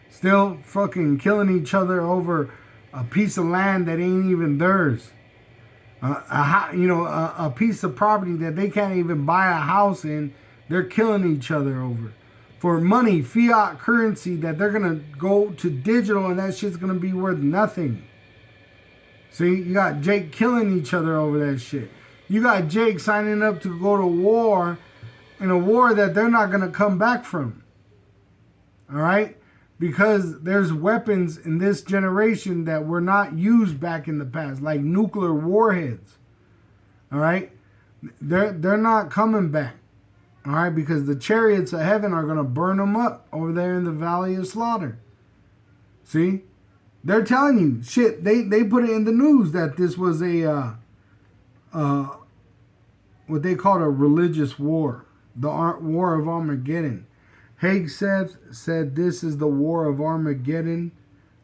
still fucking killing each other over a piece of land that ain't even theirs. A piece of property that they can't even buy a house in. They're killing each other over. For money, fiat currency that they're going to go to digital and that shit's going to be worth nothing. See, you got Jake killing each other over that shit. You got Jake signing up to go to war in a war that they're not going to come back from. All right? Because there's weapons in this generation that were not used back in the past, like nuclear warheads. All right? They're not coming back. All right, because the chariots of heaven are going to burn them up over there in the valley of slaughter. See? They're telling you, shit, they put it in the news that this was a, what they called a religious war. The War of Armageddon. Hagseth said this is the War of Armageddon,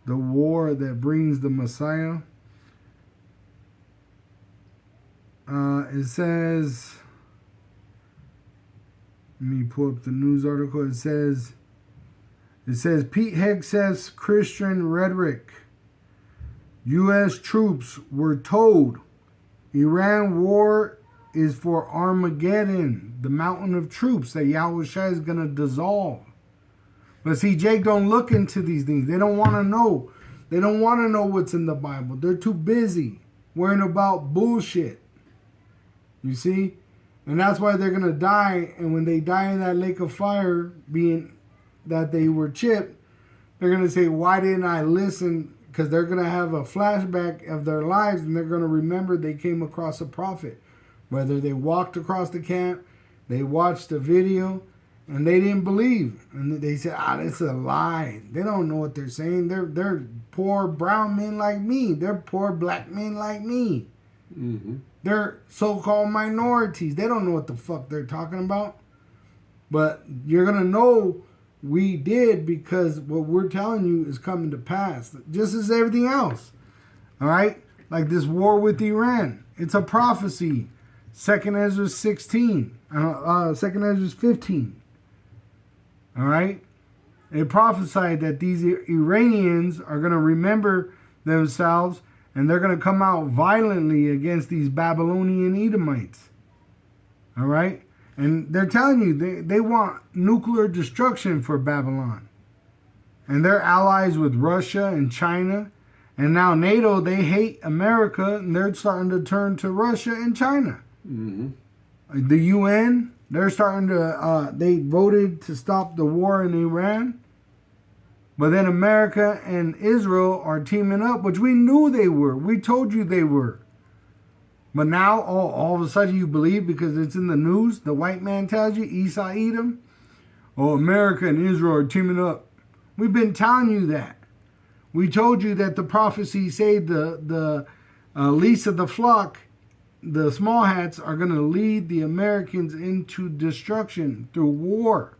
the war that brings the Messiah. It says... Let me pull up the news article. It says Pete Hegseth's Christian rhetoric. U.S. troops were told Iran war is for Armageddon, the mountain of troops that Yahweh Shai is going to dissolve. But see, Jake don't look into these things. They don't want to know. They don't want to know what's in the Bible. They're too busy worrying about bullshit. You see? And that's why they're going to die. And when they die in that lake of fire, being that they were chipped, they're going to say, why didn't I listen? Because they're going to have a flashback of their lives and they're going to remember they came across a prophet. Whether they walked across the camp, they watched the video, and they didn't believe. And they said, that's a lie. They don't know what they're saying. They're poor brown men like me. They're poor black men like me. Mm-hmm. They're so-called minorities. They don't know what the fuck they're talking about. But you're going to know we did because what we're telling you is coming to pass. Just as everything else. All right? Like this war with Iran. It's a prophecy. 2nd Ezra 16. 2nd Ezra 15. All right? It prophesied that these Iranians are going to remember themselves and they're going to come out violently against these Babylonian Edomites. All right? And they're telling you they want nuclear destruction for Babylon. And they're allies with Russia and China. And now NATO, they hate America and they're starting to turn to Russia and China. Mm-hmm. The UN, they're starting to, they voted to stop the war in Iran. But then America and Israel are teaming up, which we knew they were. We told you they were. But now, all of a sudden you believe because it's in the news, the white man tells you, Esau Edom, America and Israel are teaming up. We've been telling you that. We told you that the prophecy said the least of the flock, the small hats, are going to lead the Americans into destruction through war.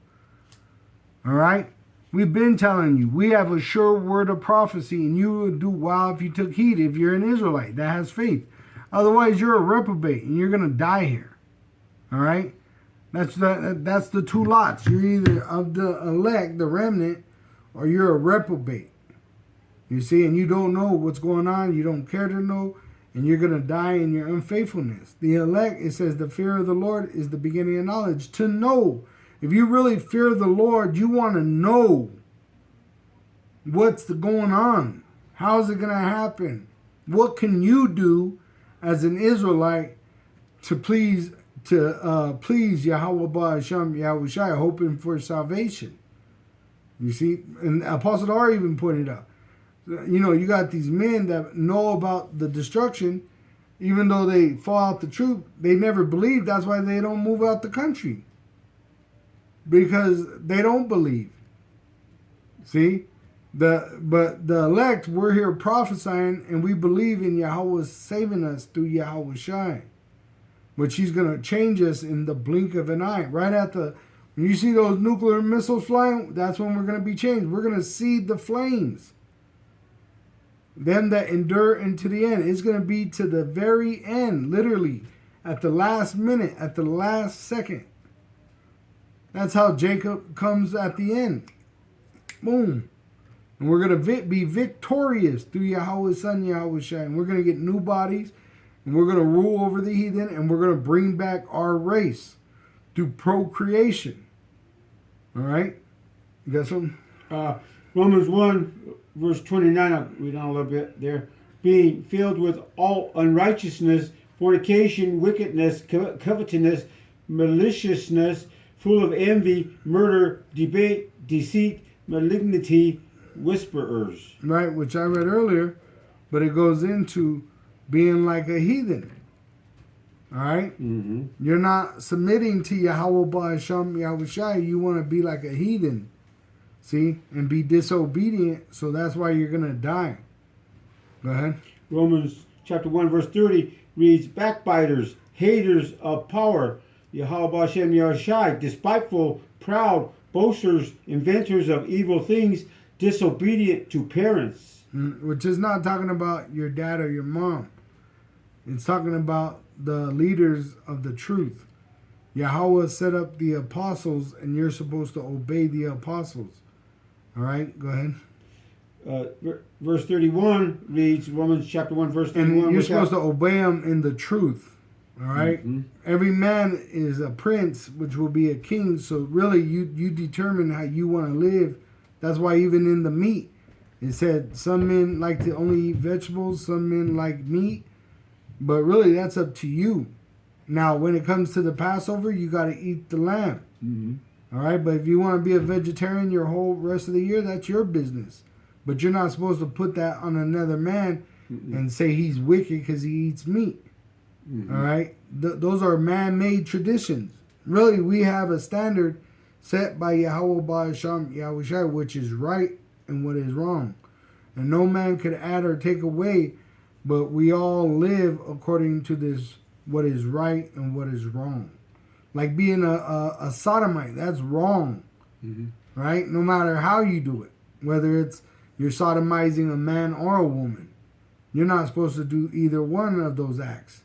All right? We've been telling you, we have a sure word of prophecy, and you would do well if you took heed, if you're an Israelite that has faith. Otherwise, you're a reprobate, and you're going to die here. All right? That's the two lots. You're either of the elect, the remnant, or you're a reprobate. You see, and you don't know what's going on. You don't care to know, and you're going to die in your unfaithfulness. The elect, it says, the fear of the Lord is the beginning of knowledge. To know. If you really fear the Lord, you want to know what's going on. How is it going to happen? What can you do as an Israelite to please Yahweh Ba'asham Yahushai, hoping for salvation? You see, and Apostle R even pointed out, you know, you got these men that know about the destruction, even though they fall out the truth, they never believe. That's why they don't move out the country. Because they don't believe. See? But the elect, we're here prophesying, and we believe in Yahweh saving us through Yahweh Shai. But she's going to change us in the blink of an eye. Right at when you see those nuclear missiles flying, that's when we're going to be changed. We're going to see the flames. Them that endure into the end. It's going to be to the very end, literally, at the last minute, at the last second. That's how Jacob comes at the end. Boom. And we're going to be victorious through Yahweh's Son, Yahweh Shai. And we're going to get new bodies. And we're going to rule over the heathen. And we're going to bring back our race through procreation. All right? You got something? Romans 1, verse 29, I'll read on a little bit there. Being filled with all unrighteousness, fornication, wickedness, covetousness, maliciousness, full of envy, murder, debate, deceit, malignity, whisperers. Right, which I read earlier, but it goes into being like a heathen. All right? Mm-hmm. You're not submitting to Yahweh Ba'asham Yahushai. You want to be like a heathen. See? And be disobedient, so that's why you're going to die. Go ahead. Romans chapter 1, verse 30 reads, backbiters, haters of power, Yahweh Ba'ashem Yahushai, despiteful, proud, boasters, inventors of evil things, disobedient to parents. Which is not talking about your dad or your mom. It's talking about the leaders of the truth. Yahweh set up the apostles, and you're supposed to obey the apostles. All right, go ahead. Verse 31 reads, Romans chapter 1, verse 31. And you're supposed to obey them in the truth. All right? Mm-hmm. Every man is a prince, which will be a king. So really, you determine how you want to live. That's why even in the meat, it said some men like to only eat vegetables, some men like meat. But really, that's up to you. Now, when it comes to the Passover, you got to eat the lamb. Mm-hmm. All right? But if you want to be a vegetarian your whole rest of the year, that's your business. But you're not supposed to put that on another man and say he's wicked because he eats meat. All right? Those are man-made traditions. Really, we have a standard set by Yahweh Ba'asham Yahushai, which is right and what is wrong. And no man could add or take away, but we all live according to this, what is right and what is wrong. Like being a sodomite, that's wrong. Mm-hmm. Right? No matter how you do it. Whether it's you're sodomizing a man or a woman. You're not supposed to do either one of those acts.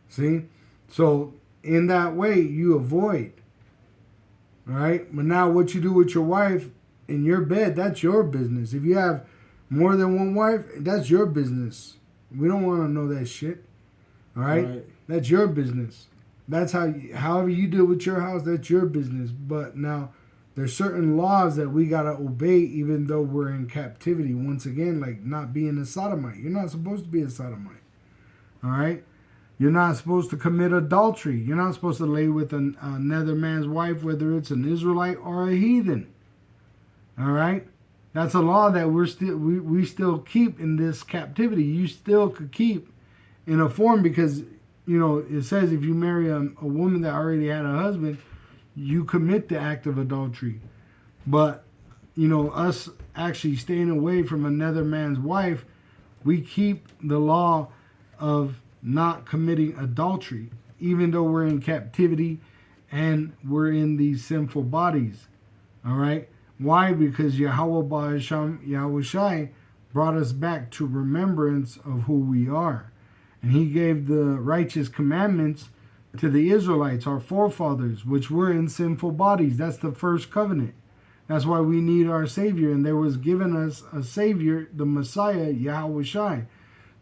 See? So, in that way, you avoid. All right? But now what you do with your wife in your bed, that's your business. If you have more than one wife, that's your business. We don't want to know that shit. All right? That's your business. That's however you deal with your house, that's your business. But now, there's certain laws that we got to obey even though we're in captivity. Once again, like not being a sodomite. You're not supposed to be a sodomite. All right? You're not supposed to commit adultery. You're not supposed to lay with another man's wife, whether it's an Israelite or a heathen. All right? That's a law that we still keep in this captivity. You still could keep in a form because, you know, it says if you marry a woman that already had a husband, you commit the act of adultery. But us actually staying away from another man's wife, we keep the law of not committing adultery, even though we're in captivity and we're in these sinful bodies. All right? Why? Because Yahweh Ba'asham Yahushai brought us back to remembrance of who we are. And he gave the righteous commandments to the Israelites, our forefathers, which were in sinful bodies. That's the first covenant. That's why we need our Savior. And there was given us a Savior, the Messiah, Yahushai.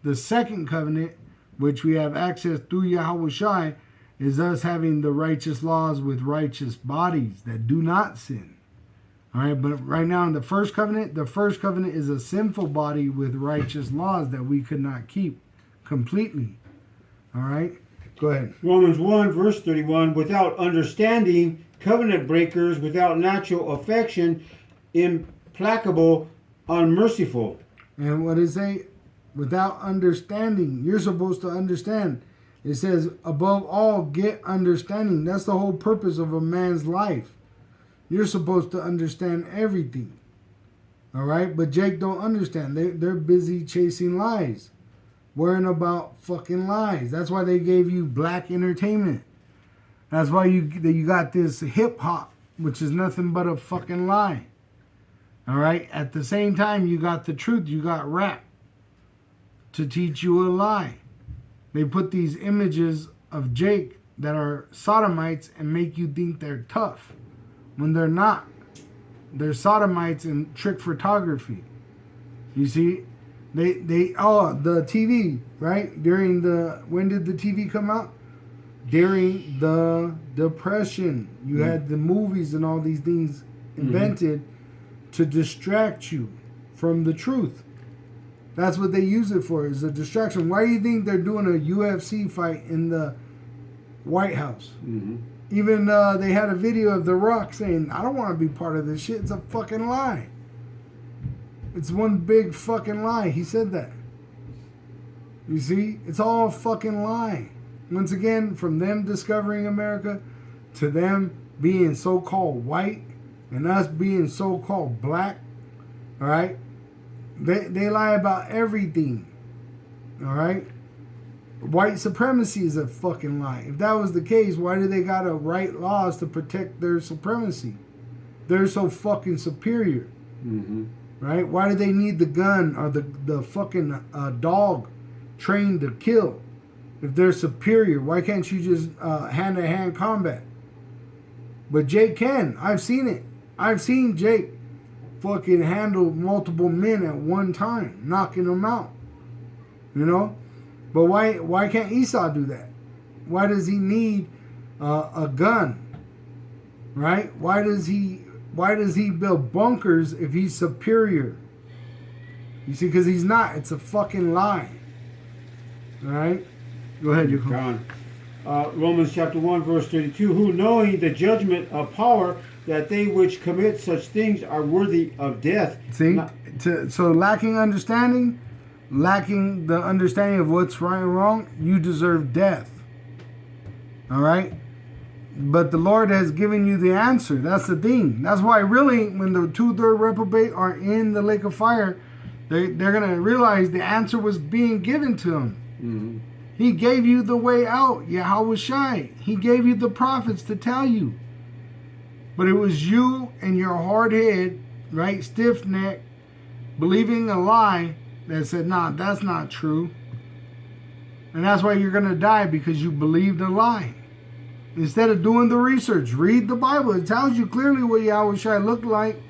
The second covenant, which we have access through Yahushai, is us having the righteous laws with righteous bodies that do not sin. All right, but right now in the first covenant is a sinful body with righteous laws that we could not keep completely. All right, go ahead. Romans 1, verse 31, without understanding, covenant breakers, without natural affection, implacable, unmerciful. And what does it say? Without understanding. You're supposed to understand. It says, above all, get understanding. That's the whole purpose of a man's life. You're supposed to understand everything. All right? But Jake don't understand. They're busy chasing lies. Worrying about fucking lies. That's why they gave you black entertainment. That's why you got this hip hop, which is nothing but a fucking lie. All right? At the same time, you got the truth. You got rap to teach you a lie. They put these images of Jake that are sodomites and make you think they're tough when they're not. They're sodomites and trick photography. You see, the TV, right? When did the TV come out? During the Depression. You had the movies and all these things invented to distract you from the truth. That's what they use it for, is a distraction. Why do you think they're doing a UFC fight in the White House? Mm-hmm. Even they had a video of The Rock saying, I don't want to be part of this shit. It's a fucking lie. It's one big fucking lie. He said that. You see? It's all a fucking lie. Once again, from them discovering America to them being so-called white and us being so-called black, all right? They lie about everything. All right? White supremacy is a fucking lie. If that was the case, why do they gotta write laws to protect their supremacy? They're so fucking superior. Mm-hmm. Right? Why do they need the gun or the fucking dog trained to kill? If they're superior, why can't you just hand-to-hand combat? But Jake can. I've seen it. I've seen Jake fucking handle multiple men at one time, knocking them out. You know? But why can't Esau do that? Why does he need a gun? Right? Why does he build bunkers if he's superior? You see, because he's not. It's a fucking lie. All right? Go ahead, you John. Romans chapter 1, verse 32, who knowing the judgment of power, that they which commit such things are worthy of death. See? So lacking understanding, lacking the understanding of what's right and wrong, you deserve death. All right? But the Lord has given you the answer. That's the thing. That's why really when the 2/3 reprobate are in the lake of fire, they're going to realize the answer was being given to them. Mm-hmm. He gave you the way out, Yahushai. He gave you the prophets to tell you. But it was you and your hard head, right, stiff neck, believing a lie that said, nah, that's not true. And that's why you're going to die, because you believed a lie. Instead of doing the research, read the Bible. It tells you clearly what Yahushua looked like.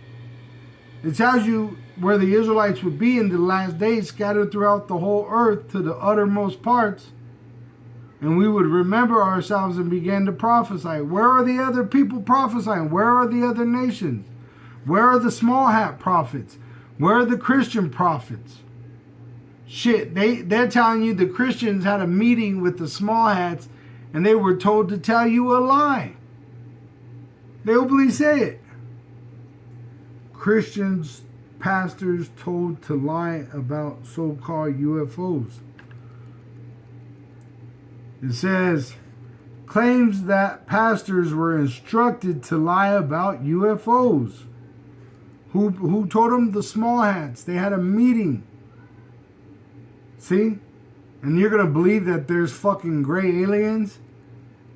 It tells you where the Israelites would be in the last days, scattered throughout the whole earth to the uttermost parts. And we would remember ourselves and begin to prophesy. Where are the other people prophesying? Where are the other nations? Where are the small hat prophets? Where are the Christian prophets? Shit, they're telling you the Christians had a meeting with the small hats and they were told to tell you a lie. They openly say it. Christians, pastors told to lie about so-called UFOs. It says, claims that pastors were instructed to lie about UFOs. Who told them? The small hats. They had a meeting. See? And you're going to believe that there's fucking gray aliens?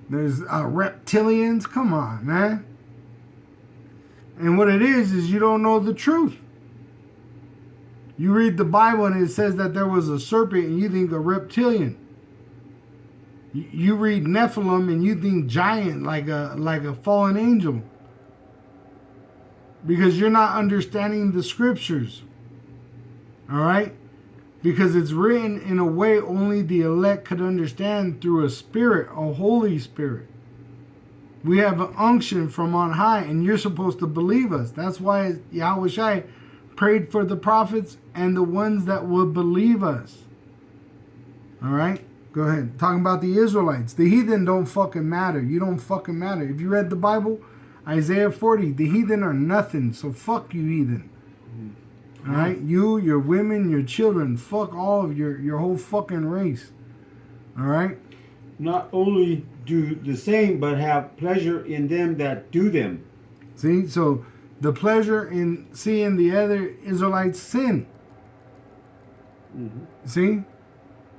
There's reptilians? Come on, man. And what it is you don't know the truth. You read the Bible and it says that there was a serpent and you think a reptilian. You read Nephilim and you think giant, like a fallen angel. Because you're not understanding the scriptures. All right? Because it's written in a way only the elect could understand through a spirit, a Holy Spirit. We have an unction from on high, and you're supposed to believe us. That's why Yahweh Shai prayed for the prophets and the ones that would believe us. All right? Go ahead. Talking about the Israelites. The heathen don't fucking matter. You don't fucking matter. If you read the Bible, Isaiah 40, the heathen are nothing. So fuck you, heathen. All right? You, your women, your children. Fuck all of your whole fucking race. All right? Not only do the same, but have pleasure in them that do them. See? So the pleasure in seeing the other Israelites sin. See?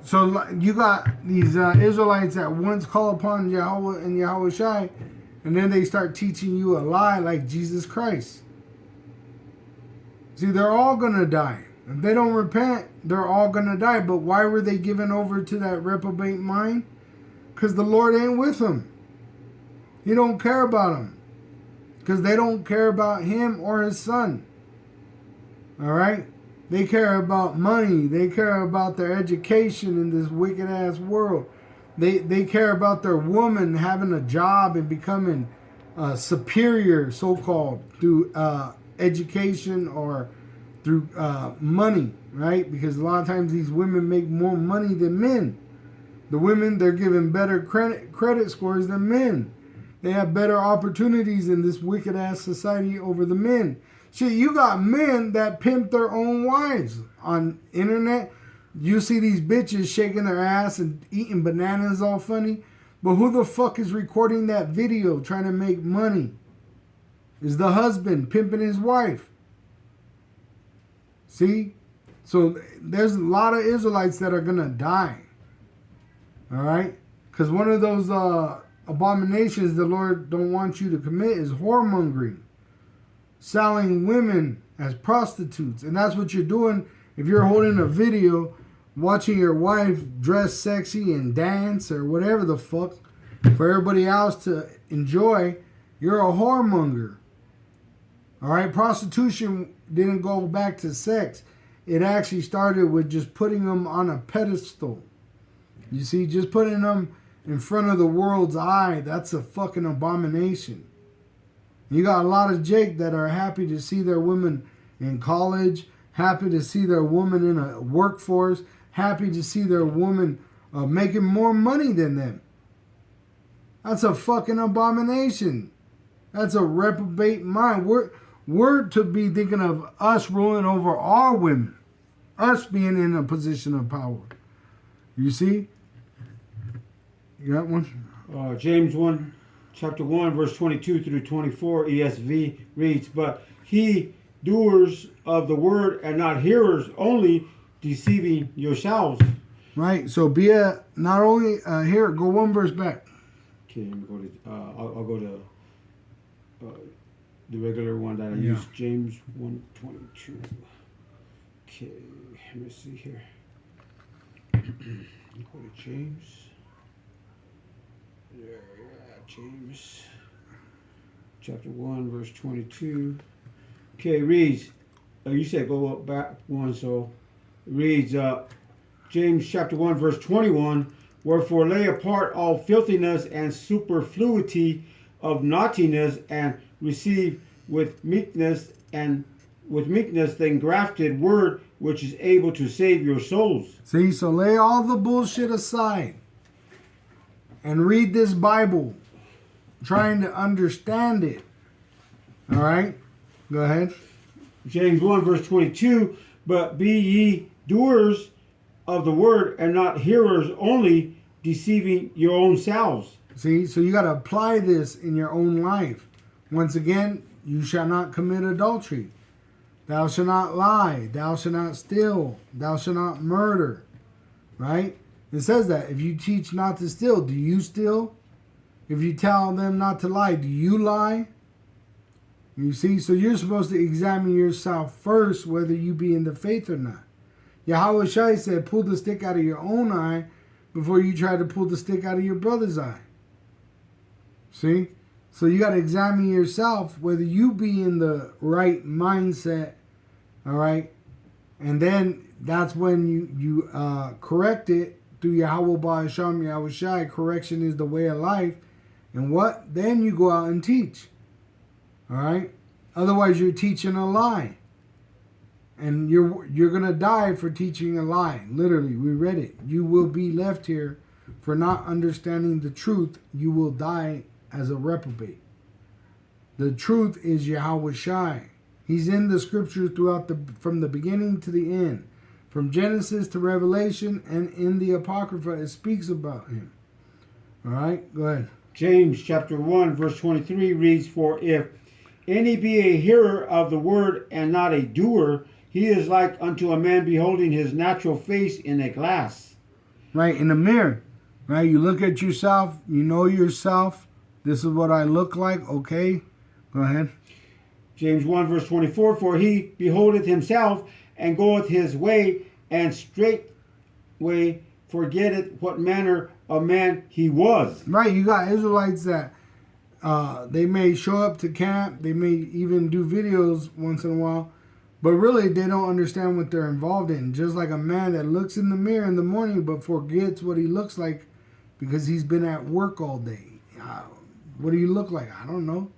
So you got these Israelites that once call upon Yahweh and Yahweh Shai, and then they start teaching you a lie like Jesus Christ. See, they're all going to die. If they don't repent, they're all going to die. But why were they given over to that reprobate mind? Because the Lord ain't with them. He don't care about them. Because they don't care about him or his son. All right? They care about money. They care about their education in this wicked ass world. They care about their woman having a job and becoming superior, so-called, through education or through money, right? Because a lot of times these women make more money than men. The women, they're given better credit scores than men. They have better opportunities in this wicked ass society over the men. Shit, you got men that pimp their own wives on internet. You see these bitches shaking their ass and eating bananas all funny. But who the fuck is recording that video trying to make money? Is the husband pimping his wife. See? So there's a lot of Israelites that are going to die. All right? Because one of those abominations the Lord don't want you to commit is whoremongering. Selling women as prostitutes. And that's what you're doing if you're holding a video watching your wife dress sexy and dance or whatever the fuck for everybody else to enjoy. You're a whoremonger. All right? Prostitution didn't go back to sex. It actually started with just putting them on a pedestal. You see, just putting them in front of the world's eye, that's a fucking abomination. You got a lot of Jake that are happy to see their women in college, happy to see their woman in a workforce, happy to see their woman making more money than them. That's a fucking abomination. That's a reprobate mind. We're to be thinking of us ruling over our women, us being in a position of power. You see? You got one? James 1, chapter 1, verse 22 through 24, ESV reads, "But he doers of the word and not hearers only, deceiving yourselves." Right. So be not only here. Go one verse back. Okay, let me go to. I'll go to the regular one that I use, James 1:22. Okay, let me see here. Go to James. There, James chapter 1, verse 22. Okay, it reads, you said go up back one, so it reads, James chapter 1, verse 21, "Wherefore lay apart all filthiness and superfluity of naughtiness, and receive with meekness the engrafted word, which is able to save your souls." See, so lay all the bullshit aside and read this Bible, trying to understand it. All right? Go ahead. James 1, verse 22, "But be ye doers of the word and not hearers only, deceiving your own selves." See, so you got to apply this in your own life. Once again, you shall not commit adultery. Thou shalt not lie. Thou shalt not steal. Thou shalt not murder. Right? It says that. If you teach not to steal, do you steal? If you tell them not to lie, do you lie? You see? So you're supposed to examine yourself first, whether you be in the faith or not. Yahweh Shai said, pull the stick out of your own eye before you try to pull the stick out of your brother's eye. See? So you got to examine yourself, whether you be in the right mindset, all right? And then that's when you correct it through Yahweh Ba'asham, Yahweh Shai. Correction is the way of life. And what? Then you go out and teach. All right? Otherwise, you're teaching a lie. And you're going to die for teaching a lie. Literally, we read it. You will be left here for not understanding the truth. You will die as a reprobate. The truth is Yahweh Shai. He's in the scripture throughout from the beginning to the end. From Genesis to Revelation, and in the Apocrypha, it speaks about him. All right, go ahead. James chapter 1 verse 23 reads, for if any be a hearer of the word and not a doer, he is like unto a man beholding his natural face in a glass. Right, in the mirror. Right, you look at yourself, you know yourself. This is what I look like, okay? Go ahead. James 1 verse 24, for he beholdeth himself and goeth his way, and straightway forgetteth what manner of man he was. Right, you got Israelites that they may show up to camp, they may even do videos once in a while, but really they don't understand what they're involved in. Just like a man that looks in the mirror in the morning but forgets what he looks like because he's been at work all day. What do you look like? I don't know.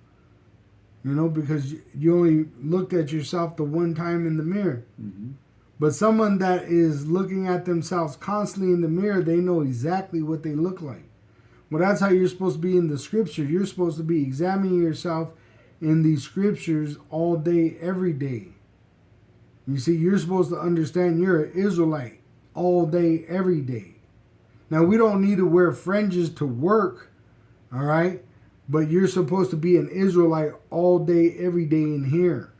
You know, because you only looked at yourself the one time in the mirror. Mm-hmm. But someone that is looking at themselves constantly in the mirror, they know exactly what they look like. Well, that's how you're supposed to be in the scripture. You're supposed to be examining yourself in these scriptures all day, every day. You see, you're supposed to understand you're an Israelite all day, every day. Now, we don't need to wear fringes to work, all right? But you're supposed to be an Israelite all day, every day in here.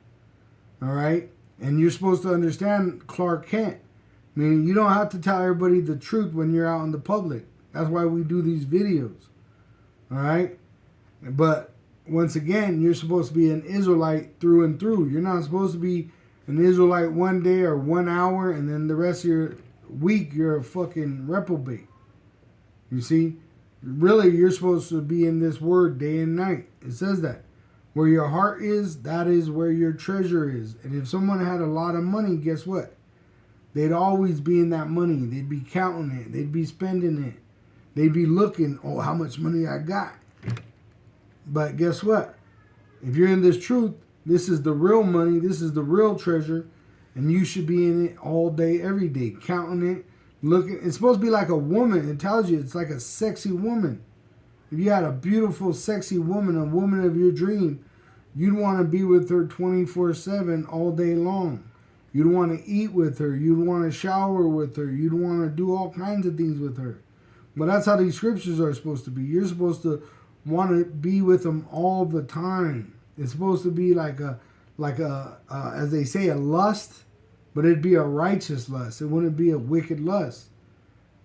All right? And you're supposed to understand Clark Kent. Meaning you don't have to tell everybody the truth when you're out in the public. That's why we do these videos. All right? But once again, you're supposed to be an Israelite through and through. You're not supposed to be an Israelite one day or 1 hour and then the rest of your week you're a fucking reprobate. You see? Really, you're supposed to be in this word day and night. It says that. Where your heart is, that is where your treasure is. And if someone had a lot of money, guess what? They'd always be in that money. They'd be counting it. They'd be spending it. They'd be looking, oh, how much money I got. But guess what? If you're in this truth, this is the real money. This is the real treasure. And you should be in it all day, every day, counting it. Looking, it's supposed to be like a woman. It tells you it's like a sexy woman. If you had a beautiful, sexy woman, a woman of your dream, you'd want to be with her 24/7 all day long. You'd want to eat with her. You'd want to shower with her. You'd want to do all kinds of things with her. But that's how these scriptures are supposed to be. You're supposed to want to be with them all the time. It's supposed to be like a as they say, a lust. But it'd be a righteous lust. It wouldn't be a wicked lust.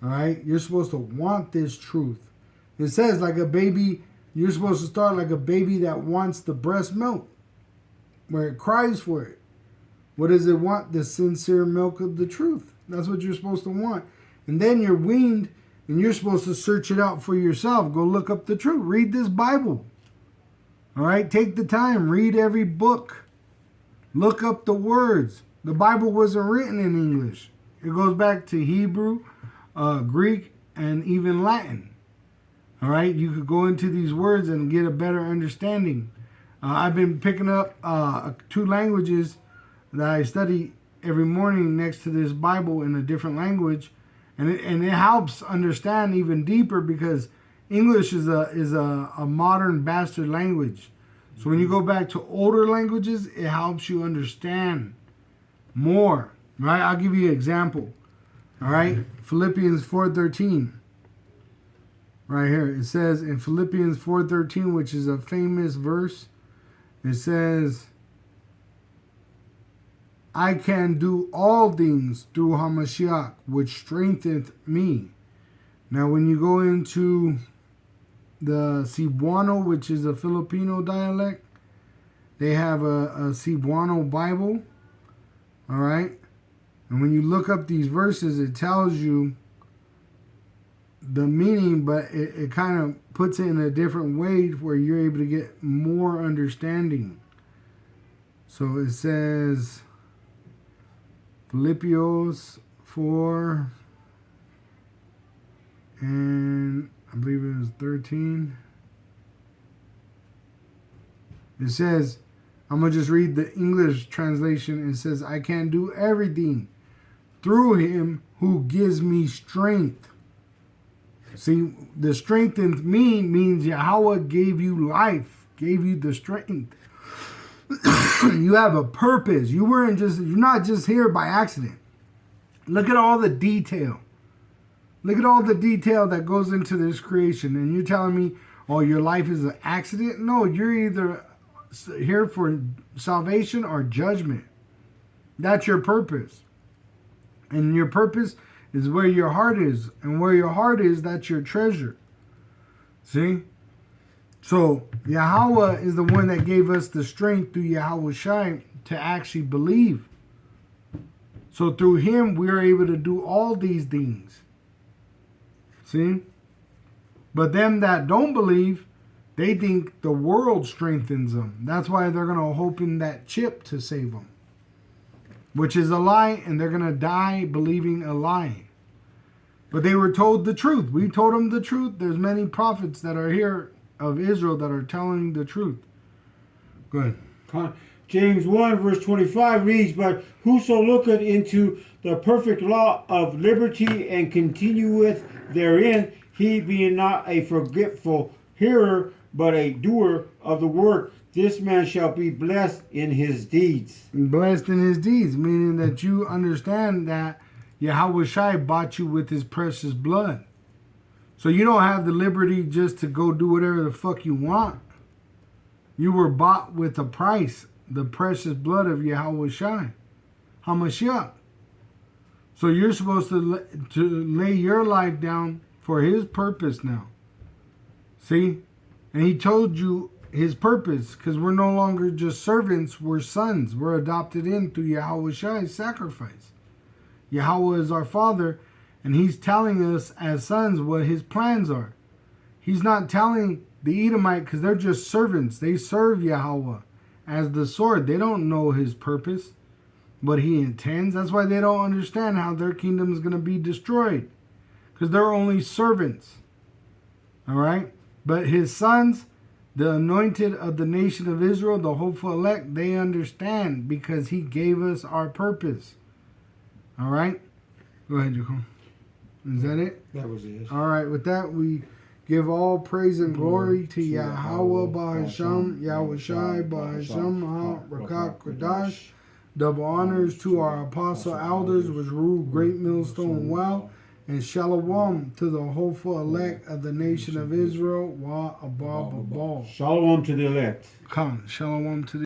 All right? You're supposed to want this truth. It says like a baby, you're supposed to start like a baby that wants the breast milk, where it cries for it. What does it want? The sincere milk of the truth. That's what you're supposed to want. And then you're weaned, and you're supposed to search it out for yourself. Go look up the truth. Read this Bible. All right? Take the time. Read every book. Look up the words. The Bible wasn't written in English. It goes back to Hebrew, Greek, and even Latin. All right? You could go into these words and get a better understanding. I've been picking up 2 languages that I study every morning next to this Bible in a different language. And it helps understand even deeper because English is a modern bastard language. So when you go back to older languages, it helps you understand more, right? I'll give you an example. All right, Philippians 4:13. Right here, it says in Philippians 4:13, which is a famous verse. It says, I can do all things through Hamashiach, which strengtheneth me. Now, when you go into the Cebuano, which is a Filipino dialect, they have a Cebuano Bible. All right? And when you look up these verses, it tells you the meaning, but it kind of puts it in a different way where you're able to get more understanding. So it says, Philippians 4, and I believe it was 13. It says, I'm going to just read the English translation. It says, I can do everything through him who gives me strength. See, the strengthened me means Yahweh gave you life, gave you the strength. You have a purpose. You're not just here by accident. Look at all the detail. Look at all the detail that goes into this creation. And you're telling me, oh, your life is an accident? No, you're either here for salvation or judgment. That's your purpose. And your purpose is where your heart is. And where your heart is, that's your treasure. See? So, Yahweh is the one that gave us the strength through Yahweh Shai to actually believe. So, through him, we are able to do all these things. See? But them that don't believe, they think the world strengthens them. That's why they're going to hope in that chip to save them. Which is a lie, and they're going to die believing a lie. But they were told the truth. We told them the truth. There's many prophets that are here of Israel that are telling the truth. Go ahead. James 1 verse 25 reads, but whoso looketh into the perfect law of liberty and continueth therein, he being not a forgetful hearer, but a doer of the work, this man shall be blessed in his deeds. Blessed in his deeds, meaning that you understand that Yahweh Shai bought you with his precious blood. So you don't have the liberty just to go do whatever the fuck you want. You were bought with a price, the precious blood of Yahweh Shai, Hamashiach. So you're supposed to lay your life down for his purpose now. See? And he told you his purpose, because we're no longer just servants, we're sons. We're adopted in through Yahweh Shai's sacrifice. Yahweh is our Father, and he's telling us as sons what his plans are. He's not telling the Edomite because they're just servants. They serve Yahweh as the sword. They don't know his purpose, what he intends. That's why they don't understand how their kingdom is going to be destroyed, because they're only servants. All right? But his sons, the anointed of the nation of Israel, the hopeful elect, they understand because he gave us our purpose. All right? Go ahead, Jacob. Is that it? That was it. All right. With that, we give all praise and glory to Yahweh Bahasham, Yahweh Shai Bahasham, Ha-Rakak Kodash. Double honors to our apostle elders, which rule Great Millstone Well. And shalom to the hopeful elect of the nation of Israel. Wa abba babal. Shalom to the elect. Come, shalom to the